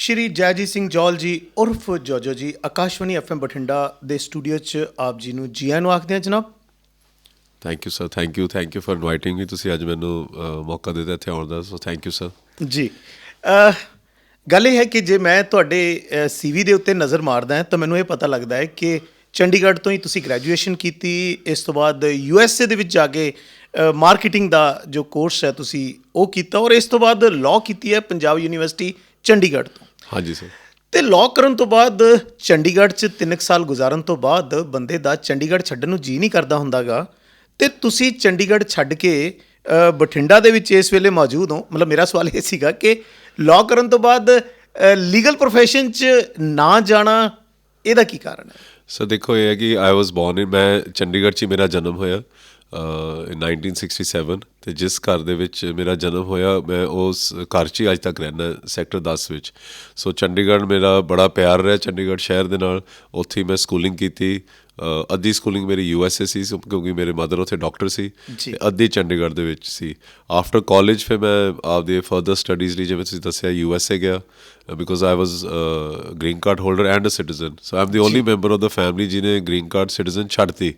ਸ਼੍ਰੀ ਜੈਜੀਤ ਸਿੰਘ ਜੌਲ ਜੀ ਉਰਫ ਜੋਜੋ ਜੀ ਆਕਾਸ਼ਵਾਣੀ ਐਫਐਮ ਬਠਿੰਡਾ ਦੇ ਸਟੂਡੀਓ 'ਚ ਆਪ ਜੀ ਨੂੰ ਜੀ ਆਇਆਂ ਨੂੰ ਆਖਦੇ ਹਾਂ ਜਨਾਬ। Thank you sir, thank you for inviting ਮੀ। ਤੁਸੀਂ ਅੱਜ ਮੈਨੂੰ ਮੌਕਾ ਦਿੱਤਾ ਇੱਥੇ ਆਉਣ ਦਾ, ਸੋ ਥੈਂਕ ਯੂ ਸਰ। ਜੀ ਗੱਲ ਇਹ ਹੈ ਕਿ ਜੇ ਮੈਂ ਤੁਹਾਡੇ ਸੀਵੀ ਦੇ ਉੱਤੇ ਨਜ਼ਰ ਮਾਰਦਾ ਹਾਂ ਤਾਂ ਮੈਨੂੰ ਇਹ ਪਤਾ ਲੱਗਦਾ ਹੈ ਕਿ ਚੰਡੀਗੜ੍ਹ ਤੋਂ ਹੀ ਤੁਸੀਂ ਗ੍ਰੈਜੂਏਸ਼ਨ ਕੀਤੀ, ਇਸ ਤੋਂ ਬਾਅਦ USA ਦੇ ਵਿੱਚ ਜਾ ਕੇ ਮਾਰਕੀਟਿੰਗ ਦਾ ਜੋ ਕੋਰਸ ਹੈ ਤੁਸੀਂ ਉਹ ਕੀਤਾ, ਔਰ ਇਸ ਤੋਂ ਬਾਅਦ ਲਾਅ ਕੀਤੀ ਹੈ ਪੰਜਾਬ ਯੂਨੀਵਰਸਿਟੀ ਚੰਡੀਗੜ੍ਹ ਤੋਂ। ਹਾਂਜੀ ਸਰ। ਅਤੇ ਲਾਅ ਕਰਨ ਤੋਂ ਬਾਅਦ ਚੰਡੀਗੜ੍ਹ 'ਚ 3 ਸਾਲ ਗੁਜ਼ਾਰਨ ਤੋਂ ਬਾਅਦ ਬੰਦੇ ਦਾ ਚੰਡੀਗੜ੍ਹ ਛੱਡਣ ਨੂੰ ਜੀਅ ਨਹੀਂ ਕਰਦਾ ਹੁੰਦਾ ਗਾ, ਅਤੇ ਤੁਸੀਂ ਚੰਡੀਗੜ੍ਹ ਛੱਡ ਕੇ ਬਠਿੰਡਾ ਦੇ ਵਿੱਚ ਇਸ ਵੇਲੇ ਮੌਜੂਦ ਹੋ। ਮਤਲਬ ਮੇਰਾ ਸਵਾਲ ਇਹ ਸੀਗਾ ਕਿ ਲਾਅ ਕਰਨ ਤੋਂ ਬਾਅਦ ਲੀਗਲ ਪ੍ਰੋਫੈਸ਼ਨ 'ਚ ਨਾ ਜਾਣਾ, ਇਹਦਾ ਕੀ ਕਾਰਨ ਹੈ? ਸਰ ਦੇਖੋ, ਇਹ ਹੈ ਕਿ ਆਈ ਵਾਜ਼ ਬੋਰਨ ਇਨ, ਮੈਂ ਚੰਡੀਗੜ੍ਹ 'ਚ ਹੀ ਮੇਰਾ ਜਨਮ ਹੋਇਆ 1967, ਅਤੇ ਜਿਸ ਘਰ ਦੇ ਵਿੱਚ ਮੇਰਾ ਜਨਮ ਹੋਇਆ ਮੈਂ ਉਸ ਘਰ 'ਚ ਹੀ ਅੱਜ ਤੱਕ ਰਹਿੰਦਾ, ਸੈਕਟਰ 10 ਵਿੱਚ। ਸੋ ਚੰਡੀਗੜ੍ਹ ਮੇਰਾ ਬੜਾ ਪਿਆਰ ਰਿਹਾ, ਚੰਡੀਗੜ੍ਹ ਸ਼ਹਿਰ ਦੇ ਨਾਲ। ਉੱਥੇ ਹੀ ਮੈਂ ਸਕੂਲਿੰਗ ਕੀਤੀ। ਅੱਧੀ ਸਕੂਲਿੰਗ ਮੇਰੀ USA ਸੀ ਕਿਉਂਕਿ ਮੇਰੇ ਮਦਰ ਉੱਥੇ ਡਾਕਟਰ ਸੀ, ਅਤੇ ਅੱਧੀ ਚੰਡੀਗੜ੍ਹ ਦੇ ਵਿੱਚ ਸੀ। ਆਫਟਰ ਕਾਲਜ ਫਿਰ ਮੈਂ ਆਪਦੇ ਫਰਦਰ ਸਟੱਡੀਜ਼ ਲਈ, ਜਿਵੇਂ ਤੁਸੀਂ ਦੱਸਿਆ, USA ਗਿਆ, because I was green card holder and a citizen. So I am the only member of the family ਜਿਹਨੇ ਗ੍ਰੀਨ ਕਾਰਡ ਸਿਟੀਜ਼ਨ ਛੱਡਤੀ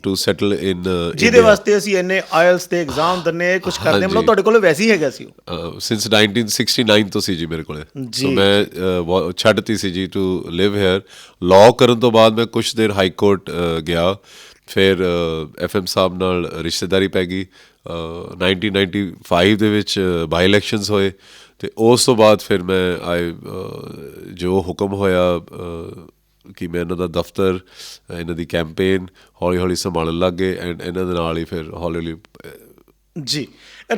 ਟੂ ਸੈਟਲ ਇਨ, ਜਿਹਦੇ ਵਾਸਤੇ ਅਸੀਂ ਇੰਨੇ ਆਇਲਸ ਦੇ ਐਗਜ਼ਾਮ ਦਿੰਦੇ ਕੁਝ ਕਰਦੇ, ਮਤਲਬ ਤੁਹਾਡੇ ਕੋਲ ਵੈਸੇ ਹੀ ਹੈਗਾ ਸੀ ਉਹ? ਸਿੰਸ 1969 ਤੋਂ ਸੀ ਜੀ ਮੇਰੇ ਕੋਲ। ਸੋ ਮੈਂ ਛੱਡਤੀ ਸੀ ਜੀ ਟੂ ਲਿਵ ਹੇਅਰ। ਲਾਅ ਕਰਨ ਤੋਂ ਬਾਅਦ ਮੈਂ ਕੁਛ ਦੇਰ ਹਾਈ ਕੋਰਟ ਗਿਆ, ਫਿਰ FM ਸਾਹਿਬ ਨਾਲ ਰਿਸ਼ਤੇਦਾਰੀ ਪੈ ਗਈ। 1995 ਦੇ ਵਿੱਚ ਬਾਈ ਇਲੈਕਸ਼ਨਸ ਹੋਏ, ਅਤੇ ਉਸ ਤੋਂ ਬਾਅਦ ਫਿਰ ਮੈਂ ਜੋ ਹੁਕਮ ਹੋਇਆ ਕਿ ਮੈਂ ਇਹਨਾਂ ਦਾ ਦਫ਼ਤਰ, ਇਹਨਾਂ ਦੀ ਕੈਂਪੇਨ ਹੌਲੀ ਹੌਲੀ ਸੰਭਾਲਣ ਲੱਗ ਗਏ, ਐਂਡ ਇਹਨਾਂ ਦੇ ਨਾਲ ਹੀ ਫਿਰ ਹੌਲੀ ਹੌਲੀ ਜੀ।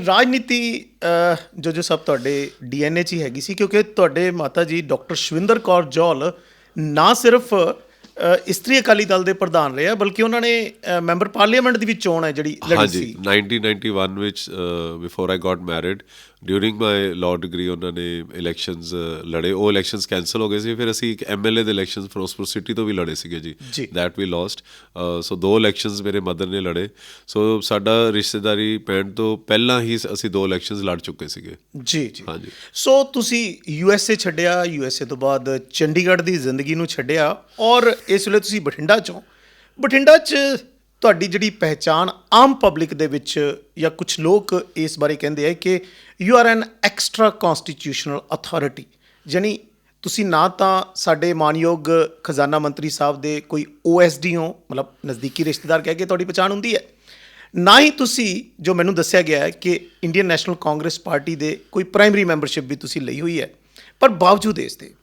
ਰਾਜਨੀਤੀ ਜੋ ਸਭ ਤੁਹਾਡੇ DNA 'ਚ ਹੀ ਹੈਗੀ ਸੀ, ਕਿਉਂਕਿ ਤੁਹਾਡੇ ਮਾਤਾ ਜੀ ਡਾਕਟਰ ਸ਼ਵਿੰਦਰ ਕੌਰ ਜੌਲ ਨਾ ਸਿਰਫ ਇਸਤਰੀ ਅਕਾਲੀ ਦਲ ਦੇ ਪ੍ਰਧਾਨ ਰਹੇ ਆ, ਬਲਕਿ ਉਹਨਾਂ ਨੇ ਮੈਂਬਰ ਪਾਰਲੀਮੈਂਟ ਦੀ ਵੀ ਚੋਣ ਹੈ ਜਿਹੜੀ ਲੜੀ ਸੀ 1991 ਵਿੱਚ। Before I got married, during my law degree ਉਹਨਾਂ ਨੇ ਇਲੈਕਸ਼ਨਸ ਲੜੇ। ਉਹ ਇਲੈਕਸ਼ਨਸ ਕੈਂਸਲ ਹੋ ਗਏ ਸੀ। ਫਿਰ ਅਸੀਂ ਇੱਕ MLA ਦੇ ਇਲੈਕਸ਼ਨ ਫਿਰੋਜ਼ਪੁਰ ਸਿਟੀ ਤੋਂ ਵੀ ਲੜੇ ਸੀਗੇ ਜੀ, that we lost. So 2 elections ਮੇਰੇ ਮਦਰ ਨੇ ਲੜੇ। ਸੋ ਸਾਡਾ ਰਿਸ਼ਤੇਦਾਰੀ ਪੈਣ ਤੋਂ ਪਹਿਲਾਂ ਹੀ ਅਸੀਂ 2 ਇਲੈਕਸ਼ਨਸ ਲੜ ਚੁੱਕੇ ਸੀਗੇ ਜੀ। ਹਾਂਜੀ। ਸੋ ਤੁਸੀਂ USA ਛੱਡਿਆ, USA ਤੋਂ ਬਾਅਦ ਚੰਡੀਗੜ੍ਹ ਦੀ ਜ਼ਿੰਦਗੀ ਨੂੰ ਛੱਡਿਆ, ਔਰ ਇਸ ਵੇਲੇ ਤੁਸੀਂ ਬਠਿੰਡਾ 'ਚੋਂ। ਬਠਿੰਡਾ 'ਚ ਤੁਹਾਡੀ ਜਿਹੜੀ ਪਹਿਚਾਣ ਆਮ ਪਬਲਿਕ ਦੇ ਵਿੱਚ, ਜਾਂ ਕੁਛ ਲੋਕ ਇਸ ਬਾਰੇ ਕਹਿੰਦੇ ਹੈ ਕਿ you are an extra constitutional authority, ਯਾਨੀ ਤੁਸੀਂ ਨਾ ਤਾਂ ਸਾਡੇ ਮਾਨਯੋਗ ਖਜ਼ਾਨਾ ਮੰਤਰੀ ਸਾਹਿਬ ਦੇ ਕੋਈ OSD ਹੋ, ਮਤਲਬ ਨਜ਼ਦੀਕੀ ਰਿਸ਼ਤੇਦਾਰ ਕਹਿ ਕੇ ਤੁਹਾਡੀ ਪਹਿਚਾਣ ਹੁੰਦੀ ਹੈ, ਨਾ ਹੀ ਤੁਸੀਂ, ਜੋ ਮੈਨੂੰ ਦੱਸਿਆ ਗਿਆ ਹੈ, ਕਿ ਇੰਡੀਅਨ ਨੈਸ਼ਨਲ ਕਾਂਗਰਸ ਪਾਰਟੀ ਦੇ ਕੋਈ ਪ੍ਰਾਇਮਰੀ ਮੈਂਬਰਸ਼ਿਪ ਵੀ ਤੁਸੀਂ ਲਈ ਹੋਈ ਹੈ। ਪਰ ਬਾਵਜੂਦ ਇਸ ਦੇ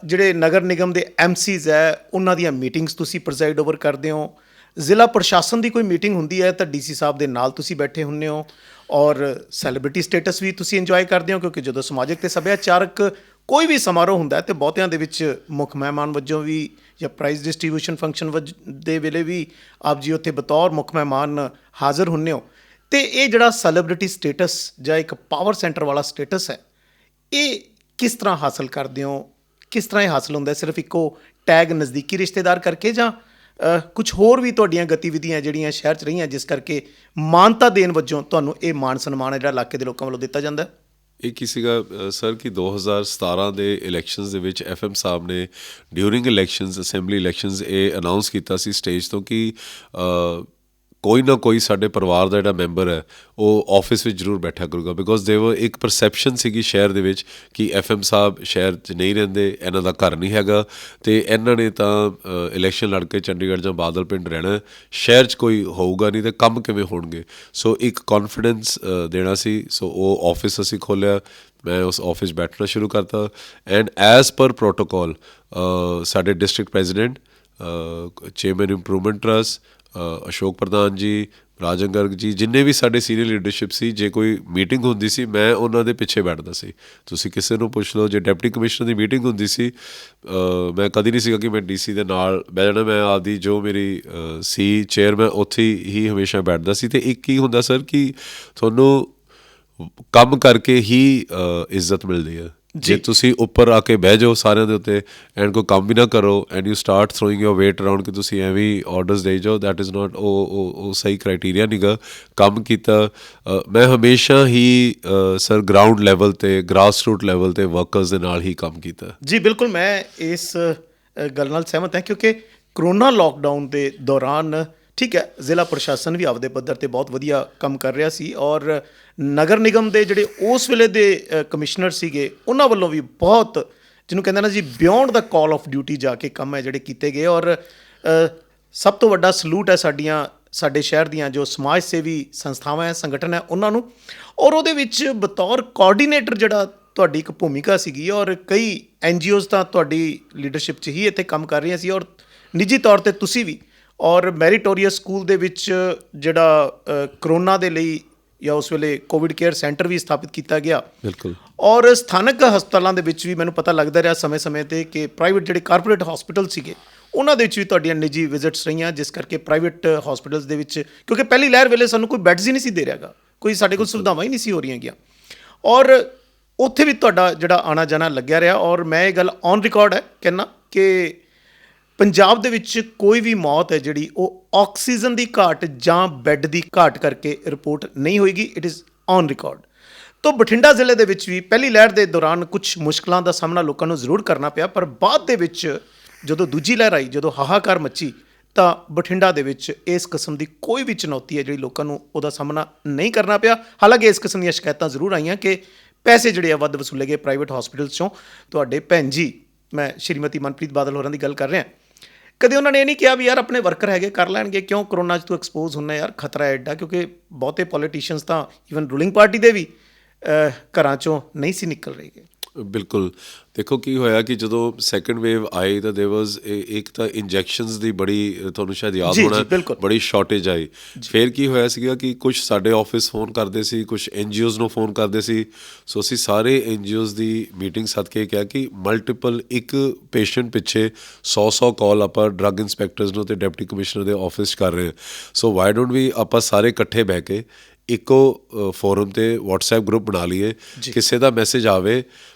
ਜਿਹੜੇ ਨਗਰ ਨਿਗਮ ਦੇ MCs ਹੈ, ਉਹਨਾਂ ਦੀਆਂ ਮੀਟਿੰਗਸ ਤੁਸੀਂ ਪ੍ਰਜ਼ਾਈਡ ਓਵਰ ਕਰਦੇ ਹੋ। ਜ਼ਿਲ੍ਹਾ ਪ੍ਰਸ਼ਾਸਨ ਦੀ ਕੋਈ ਮੀਟਿੰਗ ਹੁੰਦੀ ਹੈ ਤਾਂ DC ਸਾਹਿਬ ਦੇ ਨਾਲ ਤੁਸੀਂ ਬੈਠੇ ਹੁੰਦੇ ਹੋ, ਔਰ ਸੈਲੀਬ੍ਰਿਟੀ ਸਟੇਟਸ ਵੀ ਤੁਸੀਂ ਇੰਜੋਏ ਕਰਦੇ ਹੋ, ਕਿਉਂਕਿ ਜਦੋਂ ਸਮਾਜਿਕ ਅਤੇ ਸੱਭਿਆਚਾਰਕ ਕੋਈ ਵੀ ਸਮਾਰੋਹ ਹੁੰਦਾ ਅਤੇ ਬਹੁਤਿਆਂ ਦੇ ਵਿੱਚ ਮੁੱਖ ਮਹਿਮਾਨ ਵਜੋਂ ਵੀ, ਜਾਂ ਪ੍ਰਾਈਜ਼ ਡਿਸਟਰੀਬਿਊਸ਼ਨ ਫੰਕਸ਼ਨ ਦੇ ਵੇਲੇ ਵੀ ਆਪ ਜੀ ਉੱਥੇ ਬਤੌਰ ਮੁੱਖ ਮਹਿਮਾਨ ਹਾਜ਼ਰ ਹੁੰਦੇ ਹੋ। ਅਤੇ ਇਹ ਜਿਹੜਾ ਸੈਲੀਬ੍ਰਿਟੀ ਸਟੇਟਸ ਜਾਂ ਇੱਕ ਪਾਵਰ ਸੈਂਟਰ ਵਾਲਾ ਸਟੇਟਸ ਹੈ, ਇਹ ਕਿਸ ਤਰ੍ਹਾਂ ਹਾਸਲ ਕਰਦੇ ਹੋ? ਕਿਸ ਤਰ੍ਹਾਂ ਇਹ ਹਾਸਲ ਹੁੰਦਾ? ਸਿਰਫ ਇੱਕੋ ਟੈਗ ਨਜ਼ਦੀਕੀ ਰਿਸ਼ਤੇਦਾਰ ਕਰਕੇ, ਜਾਂ ਕੁਛ ਹੋਰ ਵੀ ਤੁਹਾਡੀਆਂ ਗਤੀਵਿਧੀਆਂ ਜਿਹੜੀਆਂ ਸ਼ਹਿਰ 'ਚ ਰਹੀਆਂ, ਜਿਸ ਕਰਕੇ ਮਾਨਤਾ ਦੇਣ ਵਜੋਂ ਤੁਹਾਨੂੰ ਇਹ ਮਾਣ ਸਨਮਾਨ ਹੈ ਜਿਹੜਾ ਇਲਾਕੇ ਦੇ ਲੋਕਾਂ ਵੱਲੋਂ ਦਿੱਤਾ ਜਾਂਦਾ? ਇਹ ਕੀ ਸੀਗਾ ਸਰ ਕਿ 2017 ਦੇ ਇਲੈਕਸ਼ਨਸ ਦੇ ਵਿੱਚ FM ਸਾਹਿਬ ਨੇ ਡਿਊਰਿੰਗ ਇਲੈਕਸ਼ਨਸ, ਅਸੈਂਬਲੀ ਇਲੈਕਸ਼ਨਸ, ਇਹ ਅਨਾਊਂਸ ਕੀਤਾ ਸੀ ਸਟੇਜ ਤੋਂ ਕਿ ਕੋਈ ਨਾ ਕੋਈ ਸਾਡੇ ਪਰਿਵਾਰ ਦਾ ਜਿਹੜਾ ਮੈਂਬਰ ਹੈ ਉਹ ਆਫਿਸ ਵਿੱਚ ਜ਼ਰੂਰ ਬੈਠਿਆ ਕਰੂਗਾ। ਬਿਕੋਜ਼ ਦੇਵਰ ਇੱਕ ਪਰਸੈਪਸ਼ਨ ਸੀਗੀ ਸ਼ਹਿਰ ਦੇ ਵਿੱਚ ਕਿ FM ਸਾਹਿਬ ਸ਼ਹਿਰ 'ਚ ਨਹੀਂ ਰਹਿੰਦੇ, ਇਹਨਾਂ ਦਾ ਘਰ ਨਹੀਂ ਹੈਗਾ, ਅਤੇ ਇਹਨਾਂ ਨੇ ਤਾਂ ਇਲੈਕਸ਼ਨ ਲੜ ਕੇ ਚੰਡੀਗੜ੍ਹ ਜਾਂ ਬਾਦਲ ਪਿੰਡ ਰਹਿਣਾ, ਸ਼ਹਿਰ 'ਚ ਕੋਈ ਹੋਊਗਾ ਨਹੀਂ, ਅਤੇ ਕੰਮ ਕਿਵੇਂ ਹੋਣਗੇ? ਸੋ ਇੱਕ ਕੌਨਫੀਡੈਂਸ ਦੇਣਾ ਸੀ। ਸੋ ਉਹ ਆਫਿਸ ਅਸੀਂ ਖੋਲ੍ਹਿਆ, ਮੈਂ ਉਸ ਆਫਿਸ ਬੈਠਣਾ ਸ਼ੁਰੂ ਕਰਤਾ, ਐਂਡ ਐਜ਼ ਪਰ ਪ੍ਰੋਟੋਕੋਲ ਸਾਡੇ district president, chairman improvement trust, Ashok ਪ੍ਰਧਾਨ ਜੀ, ਰਾਜਨ ਗਰਗ ਜੀ, ਜਿੰਨੇ ਵੀ ਸਾਡੇ ਸੀਨੀਅਰ ਲੀਡਰਸ਼ਿਪ ਸੀ, ਜੇ ਕੋਈ ਮੀਟਿੰਗ ਹੁੰਦੀ ਸੀ ਮੈਂ ਉਹਨਾਂ ਦੇ ਪਿੱਛੇ ਬੈਠਦਾ ਸੀ। ਤੁਸੀਂ ਕਿਸੇ ਨੂੰ ਪੁੱਛ ਲਓ, ਜੇ ਡਿਪਟੀ ਕਮਿਸ਼ਨਰ ਦੀ ਮੀਟਿੰਗ ਹੁੰਦੀ ਸੀ, ਮੈਂ ਕਦੀ ਨਹੀਂ ਸੀਗਾ ਕਿ ਮੈਂ DC ਦੇ ਨਾਲ ਬਹਿ ਜਾਣਾ। ਮੈਂ ਆਪਦੀ ਜੋ ਮੇਰੀ ਸੀ ਚੇਅਰ, ਮੈਂ ਉੱਥੇ ਹੀ ਹਮੇਸ਼ਾ ਬੈਠਦਾ ਸੀ। ਅਤੇ ਇੱਕ ਕੀ ਹੁੰਦਾ ਸਰ ਕਿ ਤੁਹਾਨੂੰ ਕੰਮ ਕਰਕੇ ਹੀ ਇੱਜ਼ਤ ਮਿਲਦੀ ਹੈ। ਜੇ ਤੁਸੀਂ ਉੱਪਰ ਆ ਕੇ ਬਹਿ ਜਾਓ ਸਾਰਿਆਂ ਦੇ ਉੱਤੇ ਐਂਡ ਕੋਈ ਕੰਮ ਵੀ ਨਾ ਕਰੋ and you start throwing your weight around ਕਿ ਤੁਸੀਂ ਐਵੇਂ ਆਰਡਰਸ ਦੇਈ ਜਾਓ, ਦੈਟ ਇਜ਼ ਨਾਟ ਉਹ ਸਹੀ ਕ੍ਰਾਈਟੇਰੀਆ ਨੀਗਾ। ਕੰਮ ਕੀਤਾ ਮੈਂ ਹਮੇਸ਼ਾ ਹੀ ਸਰ ਗਰਾਊਂਡ ਲੈਵਲ 'ਤੇ ਗ੍ਰਾਸ ਰੂਟ ਲੈਵਲ 'ਤੇ ਵਰਕਰਸ ਦੇ ਨਾਲ ਹੀ ਕੰਮ ਕੀਤਾ। ਜੀ ਬਿਲਕੁਲ, ਮੈਂ ਇਸ ਗੱਲ ਨਾਲ ਸਹਿਮਤ ਹਾਂ ਕਿਉਂਕਿ ਕਰੋਨਾ ਲੋਕਡਾਊਨ ਦੇ ਦੌਰਾਨ ਠੀਕ ਹੈ ਜ਼ਿਲ੍ਹਾ ਪ੍ਰਸ਼ਾਸਨ ਵੀ ਆਪਦੇ ਪੱਧਰ 'ਤੇ ਬਹੁਤ ਵਧੀਆ ਕੰਮ ਕਰ ਰਿਹਾ ਸੀ ਔਰ ਨਗਰ ਨਿਗਮ ਦੇ ਜਿਹੜੇ ਉਸ ਵੇਲੇ ਦੇ ਕਮਿਸ਼ਨਰ ਸੀਗੇ ਉਹਨਾਂ ਵੱਲੋਂ ਵੀ ਬਹੁਤ ਜਿਹਨੂੰ ਕਹਿੰਦੇ ਨਾ ਜੀ ਬਿਯੋਂਡ ਦਾ ਕਾਲ ਆਫ ਡਿਊਟੀ ਜਾ ਕੇ ਕੰਮ ਹੈ ਜਿਹੜੇ ਕੀਤੇ ਗਏ ਔਰ ਸਭ ਤੋਂ ਵੱਡਾ ਸਲੂਟ ਹੈ ਸਾਡੇ ਸ਼ਹਿਰ ਦੀਆਂ ਜੋ ਸਮਾਜ ਸੇਵੀ ਸੰਸਥਾਵਾਂ ਹੈ ਸੰਗਠਨ ਹੈ ਉਹਨਾਂ ਨੂੰ। ਔਰ ਉਹਦੇ ਵਿੱਚ ਬਤੌਰ ਕੋਆਰਡੀਨੇਟਰ ਜਿਹੜਾ ਤੁਹਾਡੀ ਇੱਕ ਭੂਮਿਕਾ ਸੀਗੀ ਔਰ ਕਈ NGOs ਤਾਂ ਤੁਹਾਡੀ ਲੀਡਰਸ਼ਿਪ 'ਚ ਹੀ ਇੱਥੇ ਕੰਮ ਕਰ ਰਹੀਆਂ ਸੀ ਔਰ ਨਿੱਜੀ ਤੌਰ 'ਤੇ ਤੁਸੀਂ ਵੀ ਔਰ ਮੈਰੀਟੋਰੀਅਸ ਸਕੂਲ ਦੇ ਵਿੱਚ ਜਿਹੜਾ ਕਰੋਨਾ ਦੇ ਲਈ ਜਾਂ ਉਸ ਵੇਲੇ ਕੋਵਿਡ ਕੇਅਰ ਸੈਂਟਰ ਵੀ ਸਥਾਪਿਤ ਕੀਤਾ ਗਿਆ। ਬਿਲਕੁਲ। ਔਰ ਸਥਾਨਕ ਹਸਪਤਾਲਾਂ ਦੇ ਵਿੱਚ ਵੀ ਮੈਨੂੰ ਪਤਾ ਲੱਗਦਾ ਰਿਹਾ ਸਮੇਂ-ਸਮੇਂ 'ਤੇ ਕਿ ਪ੍ਰਾਈਵੇਟ ਜਿਹੜੇ ਕਾਰਪੋਰੇਟ ਹਸਪੀਟਲ ਸੀਗੇ ਉਹਨਾਂ ਦੇ ਵਿੱਚ ਵੀ ਤੁਹਾਡੀਆਂ ਨਿੱਜੀ ਵਿਜ਼ਿਟਸ ਰਹੀਆਂ ਜਿਸ ਕਰਕੇ ਪ੍ਰਾਈਵੇਟ ਹਸਪੀਟਲਸ ਦੇ ਵਿੱਚ ਕਿਉਂਕਿ ਪਹਿਲੀ ਲਹਿਰ ਵੇਲੇ ਸਾਨੂੰ ਕੋਈ ਬੈੱਡਸ ਹੀ ਨਹੀਂ ਸੀ ਦੇ ਰਿਹਾਗਾ, ਕੋਈ ਸਾਡੇ ਕੋਲ ਸੁਵਿਧਾਵਾਂ ਹੀ ਨਹੀਂ ਸੀ ਹੋ ਰਹੀਆਂ ਗੀਆਂ ਔਰ ਉੱਥੇ ਵੀ ਤੁਹਾਡਾ ਜਿਹੜਾ ਆਉਣਾ ਜਾਣਾ ਲੱਗਿਆ ਰਿਹਾ ਔਰ ਮੈਂ ਇਹ ਗੱਲ ਔਨ ਰਿਕਾਰਡ ਹੈ ਕਹਿੰਦਾ ਕਿ ਪੰਜਾਬ ਦੇ ਵਿੱਚ ਕੋਈ ਵੀ ਮੌਤ ਹੈ ਜਿਹੜੀ ਉਹ ਆਕਸੀਜਨ ਦੀ ਘਾਟ ਜਾਂ ਬੈੱਡ ਦੀ ਘਾਟ ਕਰਕੇ ਰਿਪੋਰਟ ਨਹੀਂ ਹੋਏਗੀ, ਇਟ ਇਜ਼ ਔਨ ਰਿਕਾਰਡ। ਤਾਂ ਬਠਿੰਡਾ ਜ਼ਿਲ੍ਹੇ ਦੇ ਵਿੱਚ ਵੀ ਪਹਿਲੀ ਲਹਿਰ ਦੇ ਦੌਰਾਨ ਕੁਝ ਮੁਸ਼ਕਲਾਂ ਦਾ ਸਾਹਮਣਾ ਲੋਕਾਂ ਨੂੰ ਜ਼ਰੂਰ ਕਰਨਾ ਪਿਆ ਪਰ ਬਾਅਦ ਦੇ ਵਿੱਚ ਜਦੋਂ ਦੂਜੀ ਲਹਿਰ ਆਈ ਜਦੋਂ ਹਾਹਾਕਾਰ ਮੱਚੀ ਤਾਂ ਬਠਿੰਡਾ ਦੇ ਵਿੱਚ ਇਸ ਕਿਸਮ ਦੀ ਕੋਈ ਵੀ ਚੁਣੌਤੀ ਹੈ ਜਿਹੜੀ ਲੋਕਾਂ ਨੂੰ ਉਹਦਾ ਸਾਹਮਣਾ ਨਹੀਂ ਕਰਨਾ ਪਿਆ। ਹਾਲਾਂਕਿ ਇਸ ਕਿਸਮ ਦੀਆਂ ਸ਼ਿਕਾਇਤਾਂ ਜ਼ਰੂਰ ਆਈਆਂ ਕਿ ਪੈਸੇ ਜਿਹੜੇ ਆ ਵੱਧ ਵਸੂਲੇ ਗਏ ਪ੍ਰਾਈਵੇਟ ਹਸਪੀਟਲਸ 'ਚੋਂ। ਤੁਹਾਡੇ ਭੈਣ ਜੀ ਮੈਂ ਸ਼੍ਰੀਮਤੀ ਮਨਪ੍ਰੀਤ ਬਾਦਲ ਹੋਰਾਂ ਦੀ ਗੱਲ ਕਰ ਰਿਹਾ, ਕਦੇ ਉਹਨਾਂ ਨੇ ਇਹ ਨਹੀਂ ਕਿਹਾ ਵੀ ਯਾਰ ਆਪਣੇ ਵਰਕਰ ਹੈਗੇ ਕਰ ਲੈਣਗੇ, ਕਿਉਂ ਕਰੋਨਾ 'ਚ ਤੂੰ ਐਕਸਪੋਜ਼ ਹੁੰਦਾ ਯਾਰ, ਖਤਰਾ ਹੈ ਐਡਾ, ਕਿਉਂਕਿ ਬਹੁਤੇ ਪੋਲੀਟੀਸ਼ੀਅਨਸ ਤਾਂ ਈਵਨ ਰੂਲਿੰਗ ਪਾਰਟੀ ਦੇ ਵੀ ਘਰਾਂ 'ਚੋਂ ਨਹੀਂ ਸੀ ਨਿਕਲ ਰਹੇਗੇ। ਬਿਲਕੁਲ। ਦੇਖੋ ਕੀ ਹੋਇਆ ਕਿ ਜਦੋਂ ਸੈਕੰਡ ਵੇਵ ਆਈ ਤਾਂ ਦੇਰ ਵਾਜ਼ ਇੱਕ ਤਾਂ ਇੰਜੈਕਸ਼ਨਸ ਦੀ ਬੜੀ ਤੁਹਾਨੂੰ ਸ਼ਾਇਦ ਯਾਦ ਹੋਣਾ ਬੜੀ ਸ਼ਾਰਟੇਜ ਆਈ। ਫਿਰ ਕੀ ਹੋਇਆ ਸੀਗਾ ਕਿ ਕੁਝ ਸਾਡੇ ਆਫਿਸ ਫੋਨ ਕਰਦੇ ਸੀ, ਕੁਝ NGOs ਨੂੰ ਫੋਨ ਕਰਦੇ ਸੀ। ਸੋ ਅਸੀਂ ਸਾਰੇ NGOs ਦੀ ਮੀਟਿੰਗ ਸੱਦ ਕੇ ਕਿਹਾ ਕਿ ਮਲਟੀਪਲ ਇੱਕ ਪੇਸ਼ੈਂਟ ਪਿੱਛੇ 100 ਕਾਲ ਆਪਾਂ ਡਰੱਗ ਇੰਸਪੈਕਟਰਸ ਨੂੰ ਅਤੇ ਡਿਪਟੀ ਕਮਿਸ਼ਨਰ ਦੇ ਆਫਿਸ 'ਚ ਕਰ ਰਹੇ ਹਾਂ। ਸੋ ਵਾਈ ਡੋਂਟ ਵੀ ਆਪਾਂ ਸਾਰੇ ਇਕੱਠੇ ਬਹਿ ਕੇ ਇੱਕੋ ਫੋਰਮ 'ਤੇ WhatsApp ਗਰੁੱਪ ਬਣਾ ਲਈਏ, ਕਿਸੇ ਦਾ ਮੈਸੇਜ ਆਵੇ